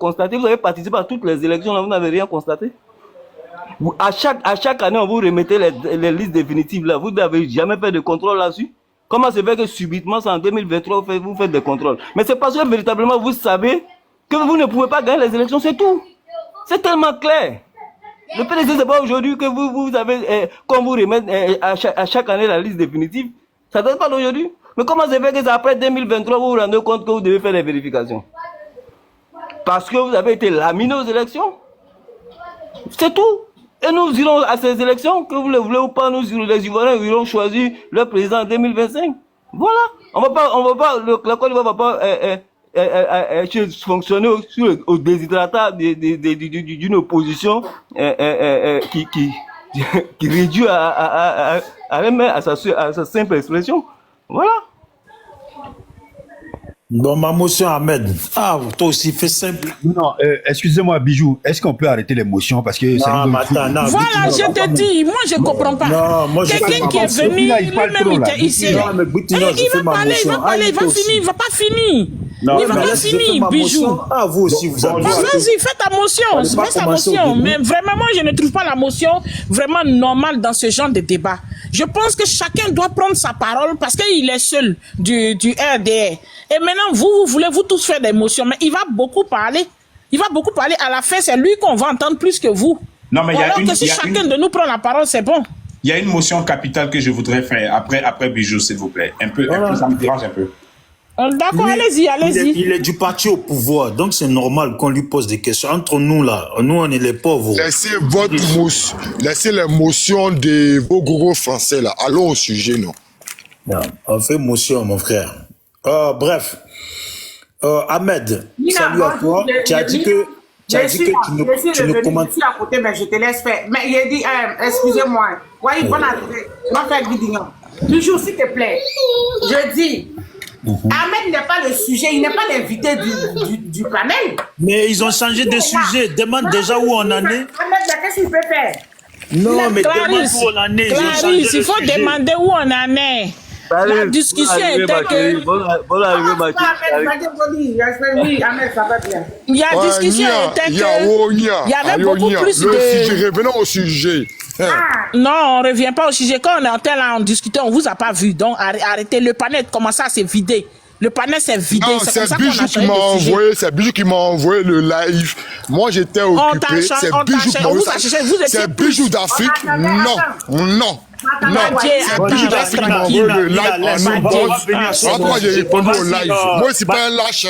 constaté. Vous avez participé à toutes les élections, là, vous n'avez rien constaté. À chaque année, on vous remettez les listes définitives là. Vous n'avez jamais fait de contrôle là-dessus. Comment se fait que subitement, c'est en 2023, vous faites des contrôles? Mais c'est parce que véritablement, vous savez que vous ne pouvez pas gagner les élections, c'est tout. C'est tellement clair. Le PDC, c'est pas aujourd'hui que vous avez, quand vous remettez à chaque année la liste définitive, ça ne date pas d'aujourd'hui. Mais comment se fait que c'est après 2023 vous vous rendez compte que vous devez faire des vérifications? Parce que vous avez été laminé aux élections. C'est tout. Et nous irons à ces élections, que vous le voulez ou pas, nous, les Ivoiriens, iront choisir leur président en 2025. Voilà. La Côte d'Ivoire va pas fonctionner au déshydratat d'une opposition qui réduit à sa simple expression. Voilà. Bon, ma motion, Ahmed. Ah, toi aussi, fais simple. Non, excusez-moi, Bijou, est-ce qu'on peut arrêter l'émotion parce que c'est Non, mais attends, non. Voilà, je te dis, moi je ne comprends pas. Non, moi, je quelqu'un qui est fais venu, ma motion. lui-même il était ici. Non, mais Boutina, je il fais va ma parler, il motion. va parler, il va aussi. finir, il va pas finir. Non, Il va mais pas laisse, je fais finir, ma Bijou. motion. Ah, vous aussi, vous avez. Vas-y, fais ta motion, Fallait pas fais ta commencer au motion. début. Mais vraiment, moi, je ne trouve pas la motion vraiment normale dans ce genre de débat. Je pense que chacun doit prendre sa parole parce qu'il est seul du RDR. Et maintenant, vous voulez vous tous faire des motions, mais il va beaucoup parler. Il va beaucoup parler. À la fin, c'est lui qu'on va entendre plus que vous. Non, mais Alors que si chacun de nous prend la parole, c'est bon. Il y a une motion capitale que je voudrais faire après Bijou, s'il vous plaît. Un peu, ça me dérange un peu. D'accord, allez-y, allez-y. Il est du parti au pouvoir, donc c'est normal qu'on lui pose des questions. Entre nous, là, nous, on est les pauvres. Laissez les motions de vos gros français, là. Allons au sujet, non? Non, on fait motion, mon frère. Bref. Ahmed, salut à toi. Tu as dit que tu ne commentes pas. À côté, mais je te laisse faire. Mais il a dit, excusez-moi. Oui, bon arrivée. Moi, faire vidéo. Toujours, s'il te plaît. Je dis, Ahmed n'est pas le sujet, il n'est pas l'invité du panel. Mais ils ont changé de sujet. Demande déjà où on en est. Ahmed, qu'est-ce qu'il peut faire? Non, mais demande où on en est. Clarisse, il faut demander où on en est. La discussion était que... Bonne arrivée, Mathieu. Il y a discussion était que... Il y avait beaucoup plus de... Revenons au sujet. Non, on ne revient pas au sujet. Quand on est en train là, on discutait, on ne vous a pas vu. Donc, arrêtez. Le panel commence à se vider. Le panel s'est vidé. C'est Bijou qui m'a envoyé. C'est Bijou qui m'a envoyé le live. Moi, j'étais occupé. C'est Bijou qui m'a envoyé. C'est Bijou d'Afrique. Non. C'est Bijou d'Afrique qui m'a envoyé le live en inbox. Après, j'ai répondu au live. Moi, c'est pas un lâche.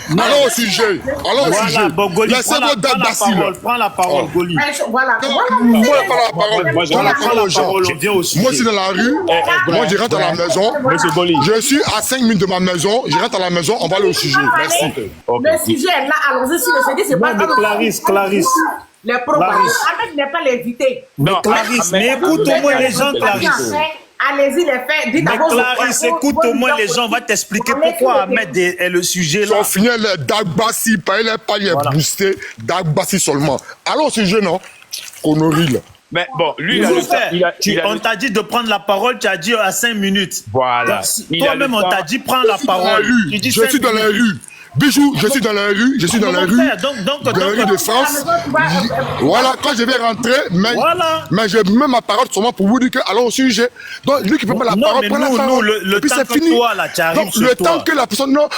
Allons au sujet. Laissez vos dates d'assile. Prends la parole, Goli. Voilà. Moi, prends la parole aux gens. Moi, je suis dans la rue. Moi, je rentre à la maison. Je suis à 5 minutes de ma maison. Je rentre à la maison. On va aller au sujet. Merci. Le sujet est là. Allons-y sur le sujet. C'est pas Clarisse. Les problèmes. Ahmed n'est pas l'invité. Non, Clarisse, mais écoute au moins les gens, Clarisse. Allez-y, les faits. Dites mais Clarisse, écoute au moins les gens. On va t'expliquer pourquoi Ahmed est le sujet là. Ils ont fini les Dagbassi, pas les boostés. Dagbassi seulement. Alors, ce jeu, non? Connerie, là. Mais bon, lui, on t'a dit de prendre la parole, tu as dit à 5 minutes. Voilà. Toi-même, on t'a dit prendre la parole. Je suis dans la rue. Bijou, je suis dans la rue, dans la rue de France. Voilà, quand je vais rentrer, mais je mets ma parole seulement pour vous dire que allons au sujet. Donc, lui qui peut pas la parole, prend la parole. Le puis c'est fini. Donc, le temps que la personne, non,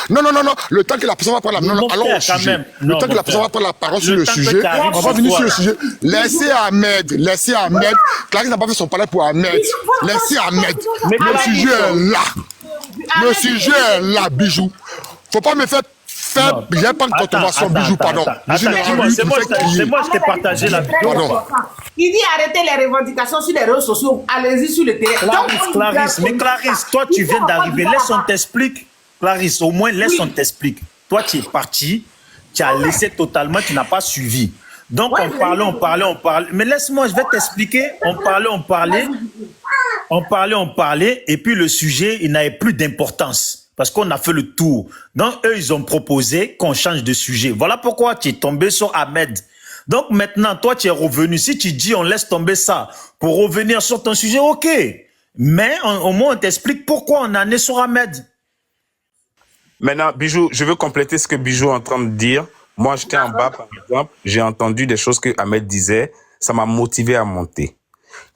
le temps que la personne va prendre la parole, allons au sujet. Le temps que la personne va prendre la parole sur le sujet, on va venir sur le sujet. Laissez Ahmed. Clarisse n'a pas fait son palais pour Ahmed. Laissez Ahmed. Le sujet est là. Le sujet est là, Bijou. Faut pas me faire il n'y a pas de consommation, Bijou, pardon. C'est moi qui t'ai partagé la vidéo. Il dit arrêtez les revendications sur les réseaux sociaux, allez-y sur le terrain. Clarisse, toi tu viens d'arriver, laisse on t'explique. Clarisse, au moins laisse on t'explique. Toi tu es parti, tu as laissé totalement, tu n'as pas suivi. Donc on parlait. Mais laisse-moi, je vais t'expliquer. On parlait, et puis le sujet, il n'avait plus d'importance. Parce qu'on a fait le tour. Donc, eux, ils ont proposé qu'on change de sujet. Voilà pourquoi tu es tombé sur Ahmed. Donc, maintenant, toi, tu es revenu. Si tu dis on laisse tomber ça pour revenir sur ton sujet, ok. Mais au moins, on t'explique pourquoi on en est sur Ahmed. Maintenant, Bijou, je veux compléter ce que Bijou est en train de dire. Moi, j'étais en bas, par exemple. J'ai entendu des choses que Ahmed disait. Ça m'a motivé à monter.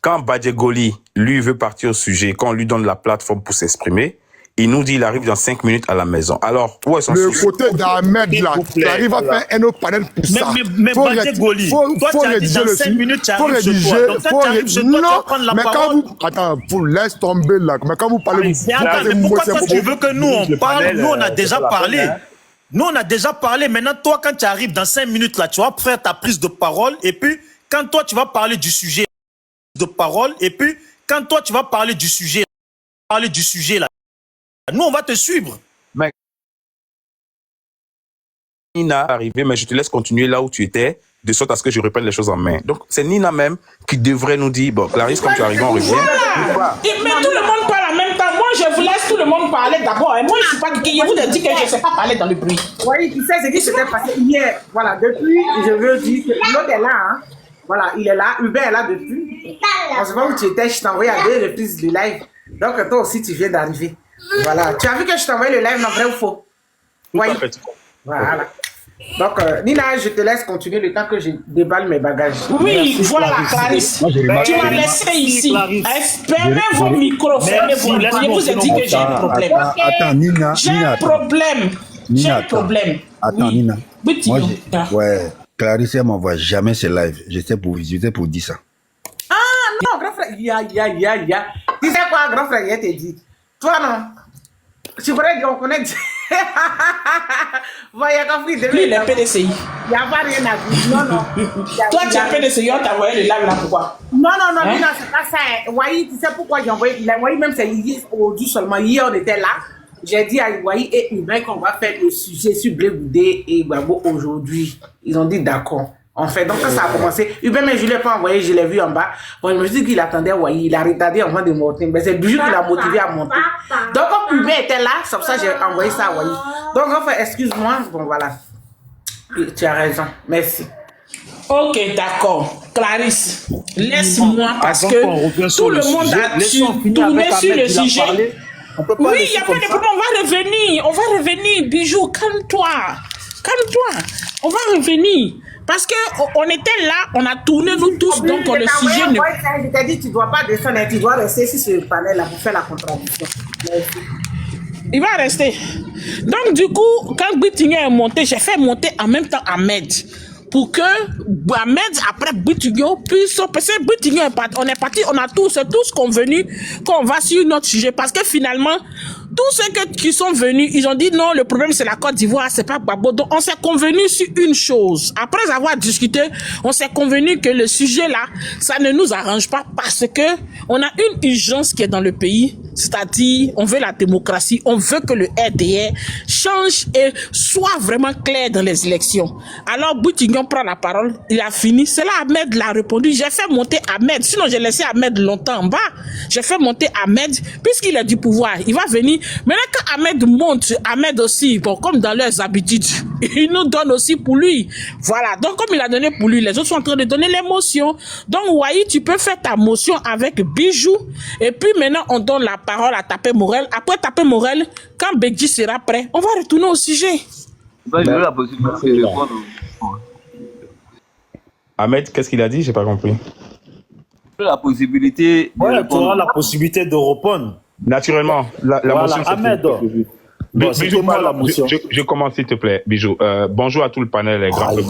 Quand Badjegoli, lui, veut partir au sujet, quand on lui donne la plateforme pour s'exprimer, il nous dit qu'il arrive dans 5 minutes à la maison. Alors, où est son souci? Le côté d'Ahmed, là, il arrive à faire un autre panel pour ça. Mais Badjegoli, toi, tu as dit dans 5 minutes, tu arrives chez toi. Donc, quand tu arrives chez toi, tu vas prendre la parole. Attends, vous laisse tomber là. Mais quand vous parlez... Mais pourquoi toi, tu veux que nous, on parle? Nous, on a déjà parlé. Nous, on a déjà parlé. Maintenant, toi, quand tu arrives dans 5 minutes, là, tu vas faire ta prise de parole. Et puis, quand toi, tu vas parler du sujet là, nous, on va te suivre. Mais Nina est arrivée, mais je te laisse continuer là où tu étais, de sorte à ce que je reprenne les choses en main. Donc, c'est Nina même qui devrait nous dire, bon, Clarisse, comme tu arrives, on revient. Mais tout le monde parle en même temps. Moi, je vous laisse tout le monde parlait d'abord. Et moi, je ne suis pas qui. Je vous ai dit que je ne sais pas parler dans le bruit. Oui, tu sais ce qui s'était passé hier. Voilà, depuis, je veux dire que l'autre est là. Hein. Voilà, il est là. Hubert est là depuis. On se voit où tu étais. Je t'ai envoyé à 2 reprises le live. Donc, toi aussi, tu viens d'arriver. Voilà. Tu as vu que je t'ai envoyé le live, non, vrai ou faux? Oui. Voilà. Donc, Nina, je te laisse continuer le temps que je déballe mes bagages. Oui, merci, voilà, Clarisse. Tu m'as laissé ici. Fermez vos micros, fermez vos micros. Je vous ai dit que j'ai un problème. Attends, Nina. J'ai un problème. J'ai un problème. Attends, oui. Nina. Moi, ouais, Clarisse, elle m'envoie jamais ses lives. J'étais pour dire ça. Ah, non, grand frère. Ya. Tu sais quoi, grand frère, il te dit. Toi, non. Tu pourrais dire, on connaît. Voyez, compris. Lui, il est PDCI. Il n'y a pas rien à dire. Non. Toi, tu es PDCI, on t'a envoyé le live là, pourquoi? Non, c'est pas ça. Wai, tu sais pourquoi j'ai envoyé. Wai, même c'est hier, aujourd'hui seulement. Hier, on était là. J'ai dit à Wai et Hubert qu'on va faire le sujet sur Blé Goudé et Gbagbo aujourd'hui. Ils ont dit d'accord. En fait, donc ça a commencé. Hubert, mais je ne l'ai pas envoyé, je l'ai vu en bas. Bon, je me suis dit qu'il attendait Wai. Il a retardé avant de monter. Mais c'est Bijou qui l'a motivé à monter. Donc, comme Hubert était là, c'est pour ça que j'ai envoyé ça à Wai. Donc, enfin, excuse-moi. Bon, voilà. Tu as raison. Merci. Ok, d'accord. Clarisse, laisse-moi parce que tout le monde a tourné sur le sujet. Oui, il n'y a pas de problème, on va revenir, Bijou, calme-toi, on va revenir. Parce qu'on était là, on a tourné nous tous, donc le sujet ne... Je t'ai dit, tu ne dois pas descendre, tu dois rester sur ce panel-là pour faire la contradiction. Il va rester. Donc du coup, quand Bitignon est monté, j'ai fait monter en même temps Ahmed. Pour que Ahmed, après Bitignon, puisse... Parce que Bitignon est parti, on a tous convenu qu'on va sur notre sujet. Parce que finalement, tous ceux qui sont venus, ils ont dit non, le problème c'est la Côte d'Ivoire, c'est pas Gbagbo. Donc on s'est convenu sur une chose. Après avoir discuté, on s'est convenu que le sujet là, ça ne nous arrange pas parce que on a une urgence qui est dans le pays. C'est-à-dire, on veut la démocratie, on veut que le RDR change et soit vraiment clair dans les élections. Alors Bitignon prend la parole, il a fini. C'est là Ahmed l'a répondu. J'ai fait monter Ahmed. Sinon, j'ai laissé Ahmed longtemps en bas. J'ai fait monter Ahmed, puisqu'il a du pouvoir. Il va venir. Maintenant, quand Ahmed monte, Ahmed aussi, bon, comme dans leurs habitudes, il nous donne aussi pour lui. Voilà. Donc, comme il a donné pour lui, les autres sont en train de donner l'émotion. Donc, Wai, tu peux faire ta motion avec Bijou. Et puis, maintenant, on donne la parole à Tapé Morel. Après Tapé Morel, quand Begji sera prêt, on va retourner au sujet. La possibilité de répondre. Ahmed, qu'est-ce qu'il a dit? J'ai pas compris. La possibilité de répondre. Tu auras la possibilité de répondre. Naturellement, la voilà, motion. Ahmed. Bon, Bijou, je commence s'il te plaît, Bijou. Bonjour à tout le panel, les grands tout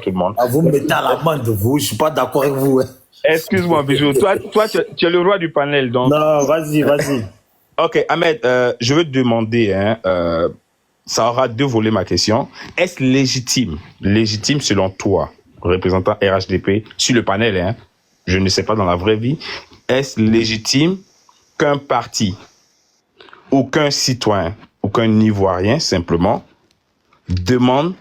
le monde. Vous me mettez à la main de vous, je suis pas d'accord avec vous. Excuse-moi, Bijou. Toi, tu es le roi du panel, donc. Non, vas-y. Ok, Ahmed, je veux te demander, ça aura deux volets ma question. Est-ce légitime selon toi, représentant RHDP, sur le panel, je ne sais pas dans la vraie vie, est-ce légitime qu'un parti, ou qu'un citoyen, ou qu'un Ivoirien, simplement, demande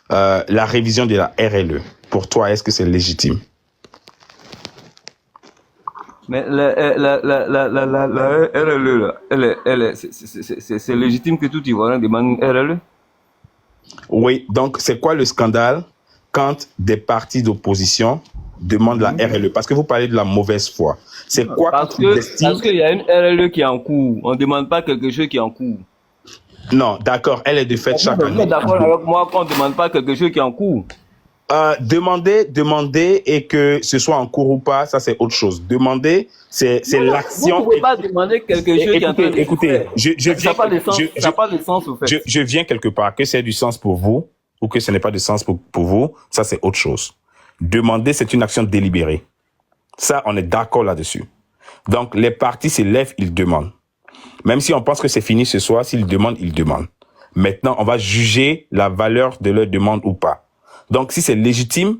la révision de la RLE? Pour toi, est-ce que c'est légitime? Mais la RLE, c'est légitime que tout Ivoirien demande une RLE? Oui, donc c'est quoi le scandale quand des partis d'opposition demandent la RLE? Parce que vous parlez de la mauvaise foi. C'est quoi parce qu'il y a une RLE qui est en cours. On ne demande pas quelque chose qui est en cours. Non, d'accord, elle est de fait chaque année. Vous êtes d'accord avec moi qu'on ne demande pas quelque chose qui est en cours? Demander et que ce soit en cours ou pas, ça c'est autre chose. Demander, c'est l'action. Vous ne pouvez pas demander quelque chose qui est en train de se faire. Ça n'a pas de sens, au fait. Je viens quelque part. Que c'est du sens pour vous ou que ce n'est pas de sens pour vous, ça c'est autre chose. Demander, c'est une action délibérée. Ça, on est d'accord là-dessus. Donc, les partis se lèvent, ils demandent. Même si on pense que c'est fini ce soir, s'ils demandent, ils demandent. Maintenant, on va juger la valeur de leur demande ou pas. Donc, si c'est légitime,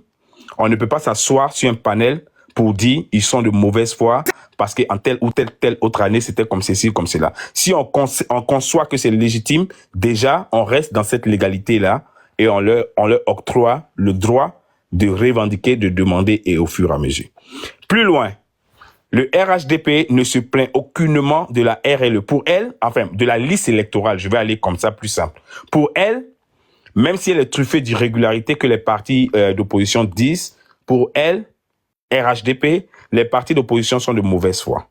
on ne peut pas s'asseoir sur un panel pour dire ils sont de mauvaise foi parce qu'en telle ou telle autre année, c'était comme ceci ou comme cela. Si on conçoit que c'est légitime, déjà, on reste dans cette légalité-là et on leur octroie le droit de revendiquer, de demander et au fur et à mesure. Plus loin, Le RHDP ne se plaint aucunement de la RLE. Pour elle, enfin, de la liste électorale, je vais aller comme ça, plus simple. Pour elle, même si elle est truffée d'irrégularités que les partis d'opposition disent, pour elle, RHDP, les partis d'opposition sont de mauvaise foi.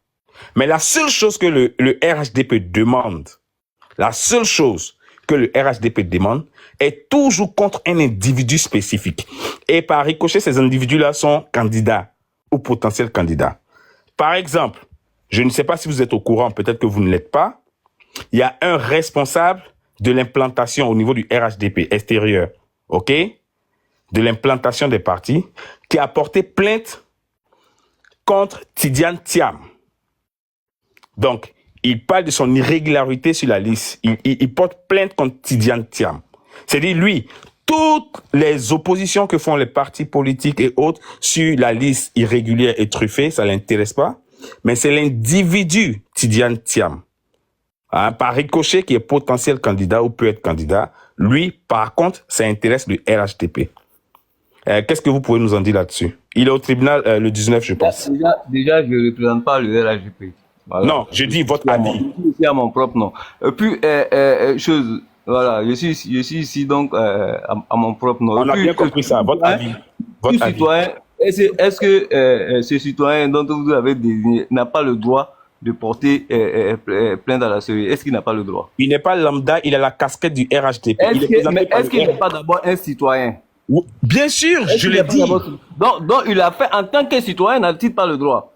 Mais la seule chose que le RHDP demande, la seule chose que le RHDP demande est toujours contre un individu spécifique. Et par ricochet, ces individus-là sont candidats ou potentiels candidats. Par exemple, je ne sais pas si vous êtes au courant, peut-être que vous ne l'êtes pas, il y a un responsable de l'implantation au niveau du RHDP extérieur, ok, de l'implantation des partis, qui a porté plainte contre Tidiane Thiam. Donc, il parle de son irrégularité sur la liste. Il porte plainte contre Tidiane Thiam. C'est-à-dire, lui, toutes les oppositions que font les partis politiques et autres sur la liste irrégulière et truffée, ça l'intéresse pas. Mais c'est l'individu Tidiane Thiam, hein, par ricochet, qui est potentiel candidat ou peut être candidat. Lui, par contre, ça intéresse le RHDP. Qu'est-ce que vous pouvez nous en dire là-dessus? Il est au tribunal le 19, je pense. Déjà, je ne représente pas le RHDP. Voilà. Non, je dis votre avis. Je suis à mon propre nom. Puis, chose, voilà, je suis ici donc à mon propre nom. On a bien compris ça, votre avis. Votre avis. Citoyen, est-ce que ce citoyen dont vous avez désigné n'a pas le droit de porter plainte à la CEI? Est-ce qu'il n'a pas le droit? Il n'est pas lambda, il a la casquette du RHDP. Est-ce qu'il n'est pas d'abord un citoyen? Bien sûr, je l'ai dit. Donc, il a fait en tant que citoyen, n'a-t-il pas le droit?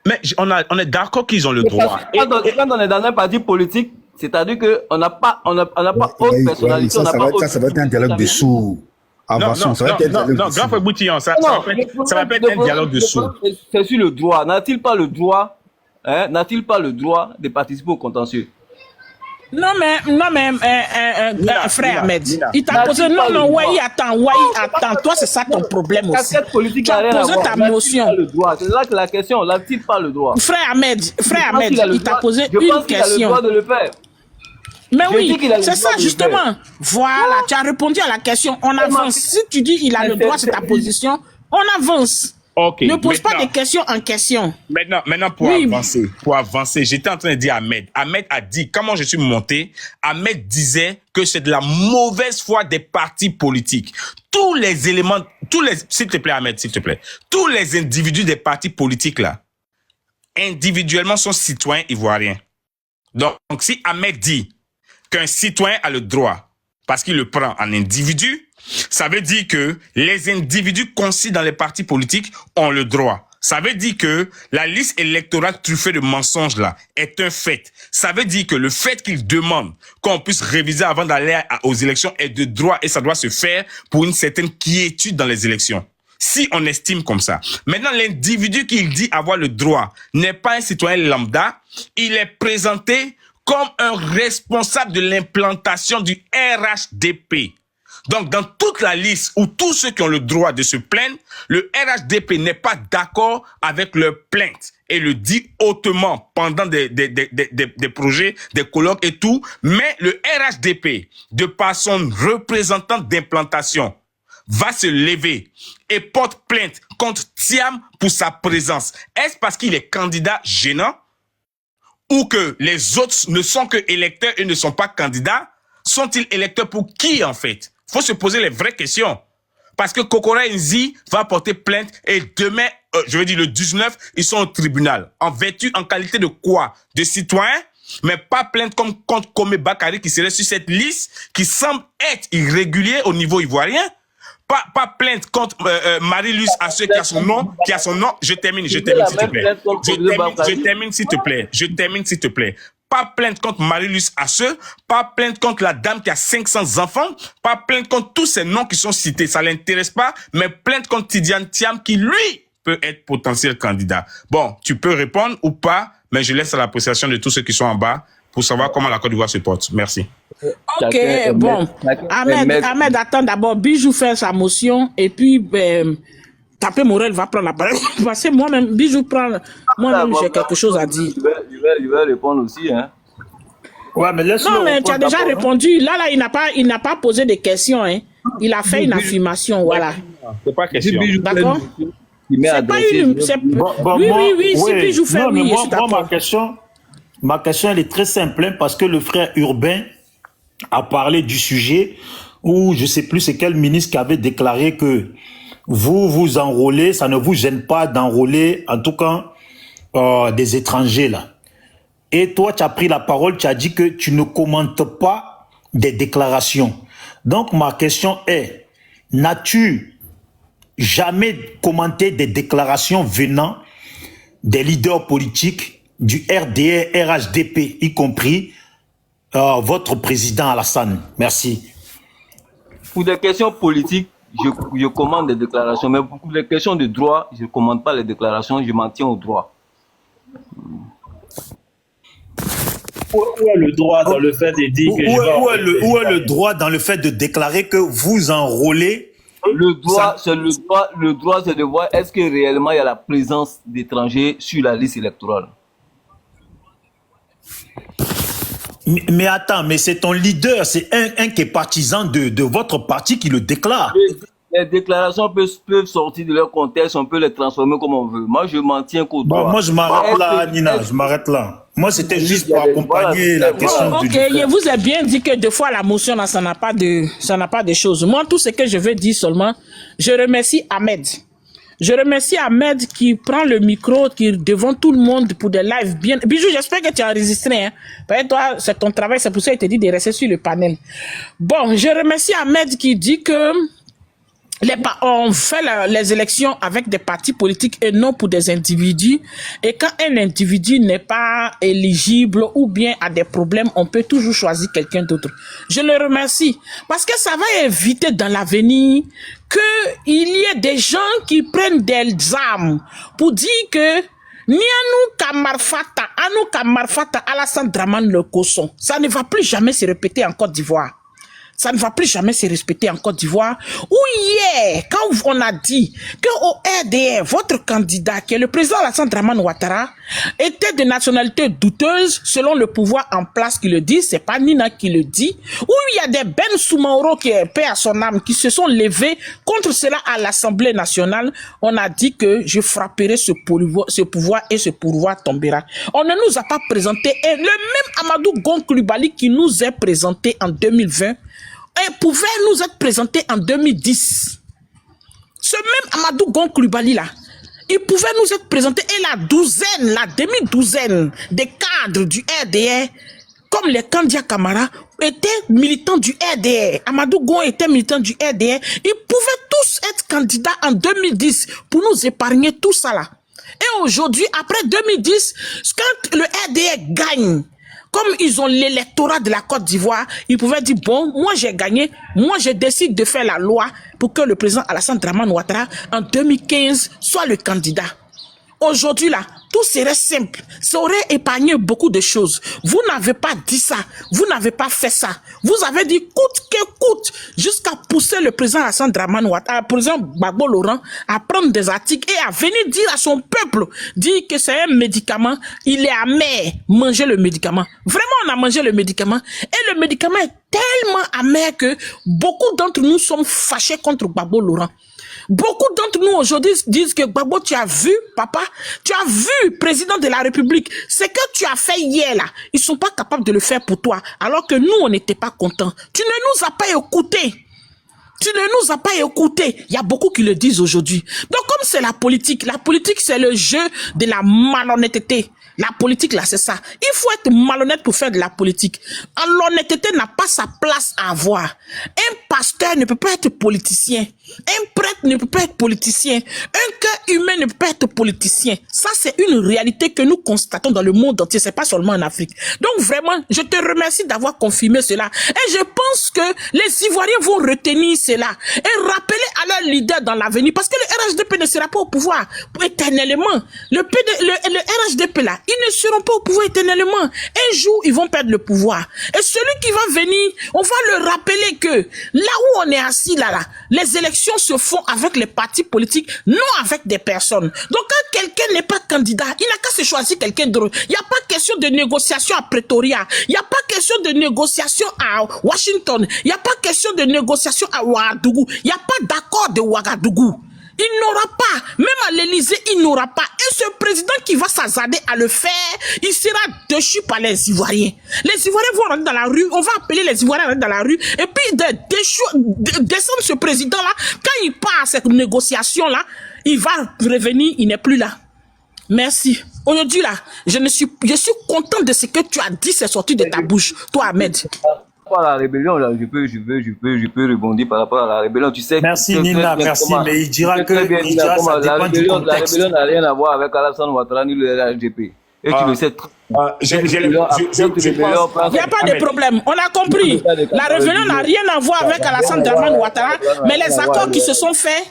Mais on est d'accord qu'ils ont le droit. Quand on est dans un parti politique, c'est-à-dire qu'on n'a pas autre personnalité. Ça va être un dialogue de sourds. Non, Grand Frère Boutillon, ça va pas être un dialogue de sourds. C'est sur le droit. N'a-t-il pas le droit de participer au contentieux? Non, mais frère Ahmed, il t'a posé. Non, Wai, attends. Toi, c'est ça ton problème aussi. Tu as posé ta motion. C'est là que la question, n'a-t-il pas le droit? Frère Ahmed, il t'a posé une question. Il a le droit de le faire. Mais oui, c'est ça justement. Voilà, tu as répondu à la question. On avance. Si tu dis il a le droit, c'est ta position, on avance. Okay, ne pose pas des questions en question. Maintenant pour avancer, j'étais en train de dire à Ahmed. Ahmed a dit, comment je suis monté, Ahmed disait que c'est de la mauvaise foi des partis politiques. Tous les éléments, s'il te plaît Ahmed, s'il te plaît, tous les individus des partis politiques là, individuellement sont citoyens ivoiriens. Donc si Ahmed dit qu'un citoyen a le droit, parce qu'il le prend en individu, ça veut dire que les individus concis dans les partis politiques ont le droit. Ça veut dire que la liste électorale truffée de mensonges là est un fait. Ça veut dire que le fait qu'ils demandent qu'on puisse réviser avant d'aller aux élections est de droit et ça doit se faire pour une certaine quiétude dans les élections. Si on estime comme ça. Maintenant, l'individu qui dit avoir le droit n'est pas un citoyen lambda. Il est présenté comme un responsable de l'implantation du RHDP. Donc, dans toute la liste où tous ceux qui ont le droit de se plaindre, le RHDP n'est pas d'accord avec leur plainte et le dit hautement pendant des projets, des colloques et tout. Mais le RHDP, de par son représentant d'implantation, va se lever et porte plainte contre Thiam pour sa présence. Est-ce parce qu'il est candidat gênant ou que les autres ne sont que électeurs et ne sont pas candidats? Sont-ils électeurs pour qui en fait? Faut se poser les vraies questions. Parce que Kokora Nzi va porter plainte et demain, je veux dire le 19, ils sont au tribunal. En qualité de quoi? De citoyens, mais pas plainte comme contre Kome Bakari qui serait sur cette liste qui semble être irrégulier au niveau ivoirien. Pas plainte contre Marie-Luce Asseux qui a son nom. Je termine s'il te plaît. Pas plainte contre Marie-Luce Asseux, pas plainte contre la dame qui a 500 enfants, pas plainte contre tous ces noms qui sont cités, ça l'intéresse pas, mais plainte contre Tidiane Thiam qui, lui, peut être potentiel candidat. Bon, tu peux répondre ou pas, mais je laisse à l'appréciation de tous ceux qui sont en bas pour savoir comment la Côte d'Ivoire se porte. Merci. Ok, bon. Ahmed, attends d'abord, Bijou fait sa motion et puis... Tapé Morel va prendre la parole. Parce que moi-même, Bijou prend. Moi-même, j'ai quelque chose à dire. Je vais répondre aussi, hein. Ouais, mais non, mais tu as déjà répondu. Là, il n'a pas posé de questions, hein. Il a fait une affirmation, voilà. C'est pas question. D'accord? qui m'est adressée. Oui, si puis-je vous faire, oui, ma question, elle est très simple, hein, parce que le frère Urbain a parlé du sujet où je sais plus c'est quel ministre qui avait déclaré que vous enrôlez, ça ne vous gêne pas d'enrôler, en tout cas, des étrangers, là. Et toi, tu as pris la parole, tu as dit que tu ne commentes pas des déclarations. Donc, ma question est, n'as-tu jamais commenté des déclarations venant des leaders politiques du RDR, RHDP, y compris votre président Alassane? Merci. Pour des questions politiques, je commande des déclarations, mais pour des questions de droit, je ne commande pas les déclarations, je m'en tiens au droit. Où est le droit dans le fait de dire que où est le droit dans le fait de déclarer que vous enrôlez? Le droit, c'est de voir est-ce que réellement il y a la présence d'étrangers sur la liste électorale. Mais attends, mais c'est ton leader, c'est un qui est partisan de votre parti qui le déclare. Les déclarations peuvent sortir de leur contexte, on peut les transformer comme on veut. Moi, je m'en tiens qu'au droit. Moi, je m'arrête là, Nina, je m'arrête là. Moi, c'était juste pour accompagner la question du je vous ai bien dit que deux fois la motion, là, ça n'a pas de choses. Moi, tout ce que je veux dire seulement, je remercie Ahmed. Je remercie Ahmed qui prend le micro, qui devant tout le monde pour des lives bien. Bijou, j'espère que tu as enregistré, hein. Parce que toi, c'est ton travail, c'est pour ça qu'il te dit de rester sur le panel. Bon, je remercie Ahmed qui dit que on fait les élections avec des partis politiques et non pour des individus. Et quand un individu n'est pas éligible ou bien a des problèmes, on peut toujours choisir quelqu'un d'autre. Je le remercie parce que ça va éviter dans l'avenir qu'il y ait des gens qui prennent des armes pour dire que ni Anou Kamarfata, Alassane Dramane le Cosson. Ça ne va plus jamais se répéter en Côte d'Ivoire. Ça ne va plus jamais se respecter en Côte d'Ivoire. Ou hier, quand on a dit qu'au RDR, votre candidat, qui est le président Alassane Dramane Ouattara, était de nationalité douteuse, selon le pouvoir en place qui le dit, c'est pas Nina qui le dit, où il y a des Ben Soumaoro qui est paix à son âme, qui se sont levés contre cela à l'Assemblée nationale, on a dit que je frapperai ce pouvoir et ce pouvoir tombera. On ne nous a pas présenté, et le même Amadou Gon Coulibaly qui nous est présenté en 2020, et pouvait nous être présenté en 2010. Ce même Amadou Gon Coulibaly là, il pouvait nous être présenté et la demi-douzaine des cadres du RDR, comme les Kandia Kamara, étaient militants du RDR. Amadou Gon était militant du RDR. Ils pouvaient tous être candidats en 2010 pour nous épargner tout ça là. Et aujourd'hui, après 2010, quand le RDR gagne, comme ils ont l'électorat de la Côte d'Ivoire, ils pouvaient dire, bon, moi j'ai gagné, moi je décide de faire la loi pour que le président Alassane Dramane Ouattara, en 2015, soit le candidat. Aujourd'hui là, tout serait simple. Ça aurait épargné beaucoup de choses. Vous n'avez pas dit ça. Vous n'avez pas fait ça. Vous avez dit coûte que coûte jusqu'à pousser le président Alassane Dramane Ouattara, le président Gbagbo Laurent, à prendre des articles et à venir dire à son peuple, dire que c'est un médicament, il est amer, manger le médicament. Vraiment, on a mangé le médicament. Et le médicament est tellement amer que beaucoup d'entre nous sommes fâchés contre Gbagbo Laurent. Beaucoup d'entre nous aujourd'hui disent que Gbagbo, tu as vu, papa, tu as vu, président de la République, ce que tu as fait hier là, ils sont pas capables de le faire pour toi, alors que nous, on n'était pas contents. Tu ne nous as pas écoutés. Tu ne nous as pas écoutés. Il y a beaucoup qui le disent aujourd'hui. Donc, comme c'est la politique, c'est le jeu de la malhonnêteté. La politique, là, c'est ça. Il faut être malhonnête pour faire de la politique. L'honnêteté n'a pas sa place à avoir. Un pasteur ne peut pas être politicien. Un prêtre ne peut pas être politicien. Un cœur humain ne peut pas être politicien. Ça, c'est une réalité que nous constatons dans le monde entier. C'est pas seulement en Afrique. Donc, vraiment, je te remercie d'avoir confirmé cela. Et je pense que les Ivoiriens vont retenir cela et rappeler à leur leader dans l'avenir. Parce que le RHDP ne sera pas au pouvoir éternellement. Le RHDP, là, ils ne seront pas au pouvoir éternellement. Un jour, ils vont perdre le pouvoir. Et celui qui va venir, on va le rappeler que là où on est assis, là, les élections se font avec les partis politiques, non avec des personnes. Donc, quand quelqu'un n'est pas candidat, il n'a qu'à se choisir quelqu'un d'autre. Il n'y a pas question de négociation à Pretoria. Il n'y a pas question de négociation à Washington. Il n'y a pas question de négociation à Ouagadougou. Il n'y a pas d'accord de Ouagadougou. Il n'aura pas, même à l'Élysée, il n'aura pas. Et ce président qui va s'hasarder à le faire, il sera déchu par les Ivoiriens. Les Ivoiriens vont rentrer dans la rue, on va appeler les Ivoiriens à rentrer dans la rue, et puis descendre ce président-là, quand il part à cette négociation-là, il va revenir, il n'est plus là. Merci. Aujourd'hui, là, je suis content de ce que tu as dit, c'est sorti de ta bouche, toi, Ahmed. Par rapport à la rébellion, là, je peux rebondir par rapport à la rébellion. Tu sais. Merci Nina, merci. Mais il dira que la rébellion n'a rien à voir avec Alassane Ouattara ni le RHDP. Et tu le sais. Il n'y a pas de problème, on a compris. La rébellion n'a rien à voir avec Alassane Dramane Ouattara, mais les accords qui se sont faits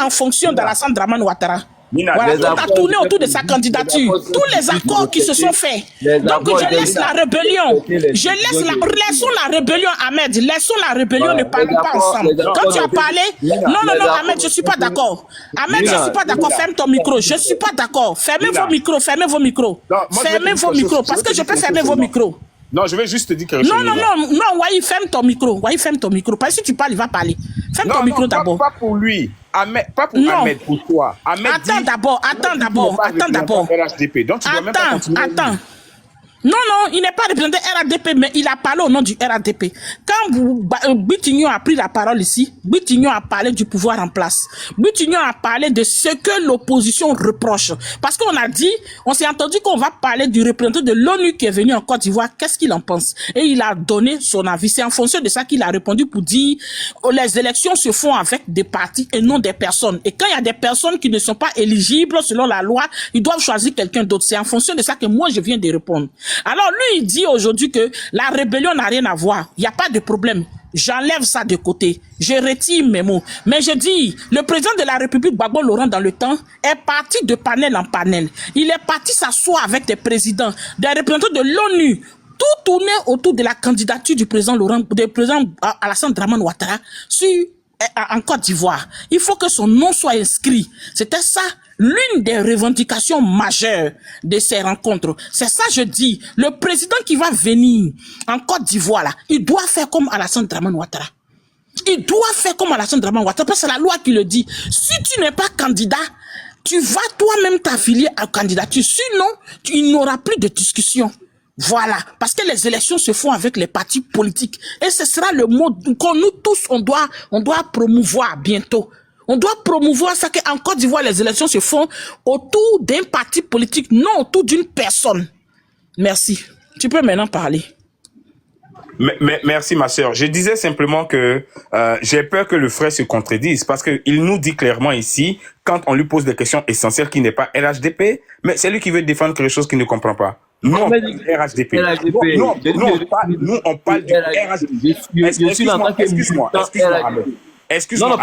en fonction d'Alassane Dramane Ouattara. Voilà, tout a tourné autour de sa candidature. Tous les accords qui se sont faits. Donc je laisse la rébellion. Laissons la rébellion, Ahmed. Laissons la rébellion, ne parlons pas ensemble. Quand tu as parlé, non, Ahmed, je ne suis pas d'accord. Ahmed, je ne suis pas d'accord. Ferme ton micro. Je ne suis pas d'accord. Fermez vos micros. Fermez vos micros. Fermez vos micros. Parce que je peux fermer vos micros. Non, je vais juste te dire quelque chose. Non, Wai, ferme ton micro. Wai, ferme ton micro. Parce que si tu parles, il va parler. Ferme ton micro d'abord. Pas pour lui. Ahmed, pas pour Ahmed, pour toi. Ahmed attends d'abord. RHDP. Donc tu dois même pas continuer. Attends. Non, il n'est pas représenté RADP, mais il a parlé au nom du RADP. Quand Bitignon a pris la parole ici, Bitignon a parlé du pouvoir en place. Bitignon a parlé de ce que l'opposition reproche. Parce qu'on a dit, on s'est entendu qu'on va parler du représentant de l'ONU qui est venu en Côte d'Ivoire, qu'est-ce qu'il en pense. Et il a donné son avis. C'est en fonction de ça qu'il a répondu pour dire, les élections se font avec des partis et non des personnes. Et quand il y a des personnes qui ne sont pas éligibles selon la loi, ils doivent choisir quelqu'un d'autre. C'est en fonction de ça que moi je viens de répondre. Alors lui, il dit aujourd'hui que la rébellion n'a rien à voir. Il n'y a pas de problème. J'enlève ça de côté. Je retire mes mots. Mais je dis, le président de la République, Gbagbo Laurent, dans le temps, est parti de panel en panel. Il est parti s'asseoir avec des présidents, des représentants de l'ONU. Tout tournait autour de la candidature du président Alassane Dramane Ouattara en Côte d'Ivoire. Il faut que son nom soit inscrit. C'était ça, l'une des revendications majeures de ces rencontres. C'est ça, je dis. Le président qui va venir en Côte d'Ivoire, là, il doit faire comme Alassane Dramane Ouattara. Il doit faire comme Alassane Dramane Ouattara, parce que c'est la loi qui le dit. Si tu n'es pas candidat, tu vas toi-même t'affilier à la candidature. Sinon, il n'y aura plus de discussion. Voilà, parce que les élections se font avec les partis politiques. Et ce sera le mot que nous tous, on doit promouvoir bientôt. On doit promouvoir ça qu'en Côte d'Ivoire, les élections se font autour d'un parti politique, non autour d'une personne. Merci. Tu peux maintenant parler. Merci, ma sœur. Je disais simplement que j'ai peur que le frère se contredise parce qu'il nous dit clairement ici, quand on lui pose des questions essentielles qui n'est pas RHDP, mais c'est lui qui veut défendre quelque chose qu'il ne comprend pas. Nous, on parle du RHDP. Nous, on parle du RHDP. Excuse-moi. Excuse-moi. Non,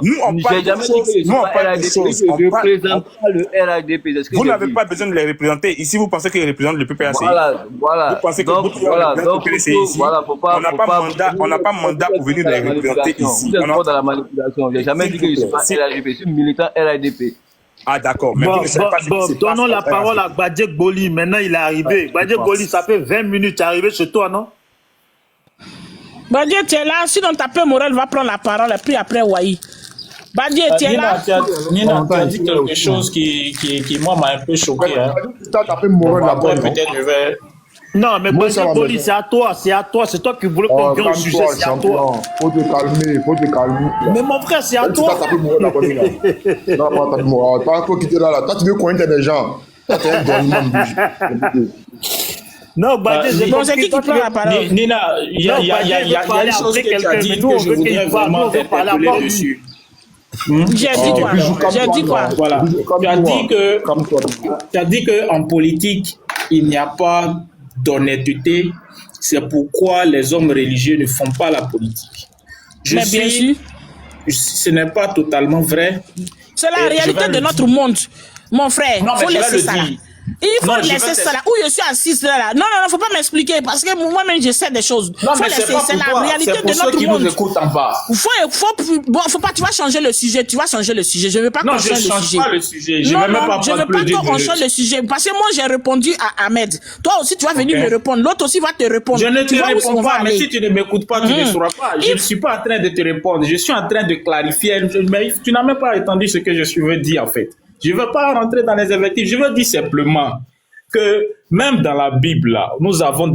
nous, on parle de choses. Nous, on parle de choses. Je ne représente pas le RHDP. Vous n'avez pas besoin de les représenter. Ici, vous pensez qu'ils représentent le PPAC. Voilà. Vous pensez que le PPAC ici. On n'a pas mandat pour venir les représenter ici. On est dans la manipulation. Je n'ai jamais dit que je ne suis pas RHDP. Je suis militant RHDP. Ah d'accord. Donnons la parole à Badje Goli. Maintenant, il est arrivé. Badje Goli, ça fait 20 minutes. Tu es arrivé chez toi, non? Badje, tu es là. Sinon, ta paix Morel va prendre la parole. Et puis après, Wai. Badje, tu es là. Nina, tu as dit quelque chose qui moi, m'a un peu choqué. Après, peut-être je vais... Non, mais Badje Goli, c'est à toi. C'est toi qui voulais qu'on vienne au sujet. C'est à toi. Faut te calmer. Mais mon frère, c'est à toi. Non, faut quitter là. Toi, tu veux connaître des gens. Non, c'est qui prend la parole? Nina, il y a une chose que tu as dit que je voudrais vraiment t'interpeller dessus. J'ai dit quoi? Voilà. Tu as dit que en politique, il n'y a pas d'honnêteté. C'est pourquoi les hommes religieux ne font pas la politique. Bien sûr. Ce n'est pas totalement vrai. C'est la réalité de notre monde, mon frère. Non, faut laisser ça. Il faut laisser ça là, où je suis assise là. Non, faut pas m'expliquer, parce que moi-même, je sais des choses. Non, faut mais laisser, c'est la réalité de notre qui monde. Nous écoutent en bas. Faut pas, tu vas changer le sujet, Je veux pas qu'on change le sujet. Non, je change pas le sujet. Je non, vais même pas je veux pas qu'on change le sujet, parce que moi, j'ai répondu à Ahmed. Toi aussi, tu vas venir me répondre. L'autre aussi va te répondre. Je ne te réponds pas, mais si tu ne m'écoutes pas, tu ne sauras pas. Je ne suis pas en train de te répondre. Je suis en train de clarifier. Mais tu n'as même pas entendu ce que je veux dire, en fait. Je ne veux pas rentrer dans les invectives. Je veux dire simplement que même dans la Bible, là, nous avons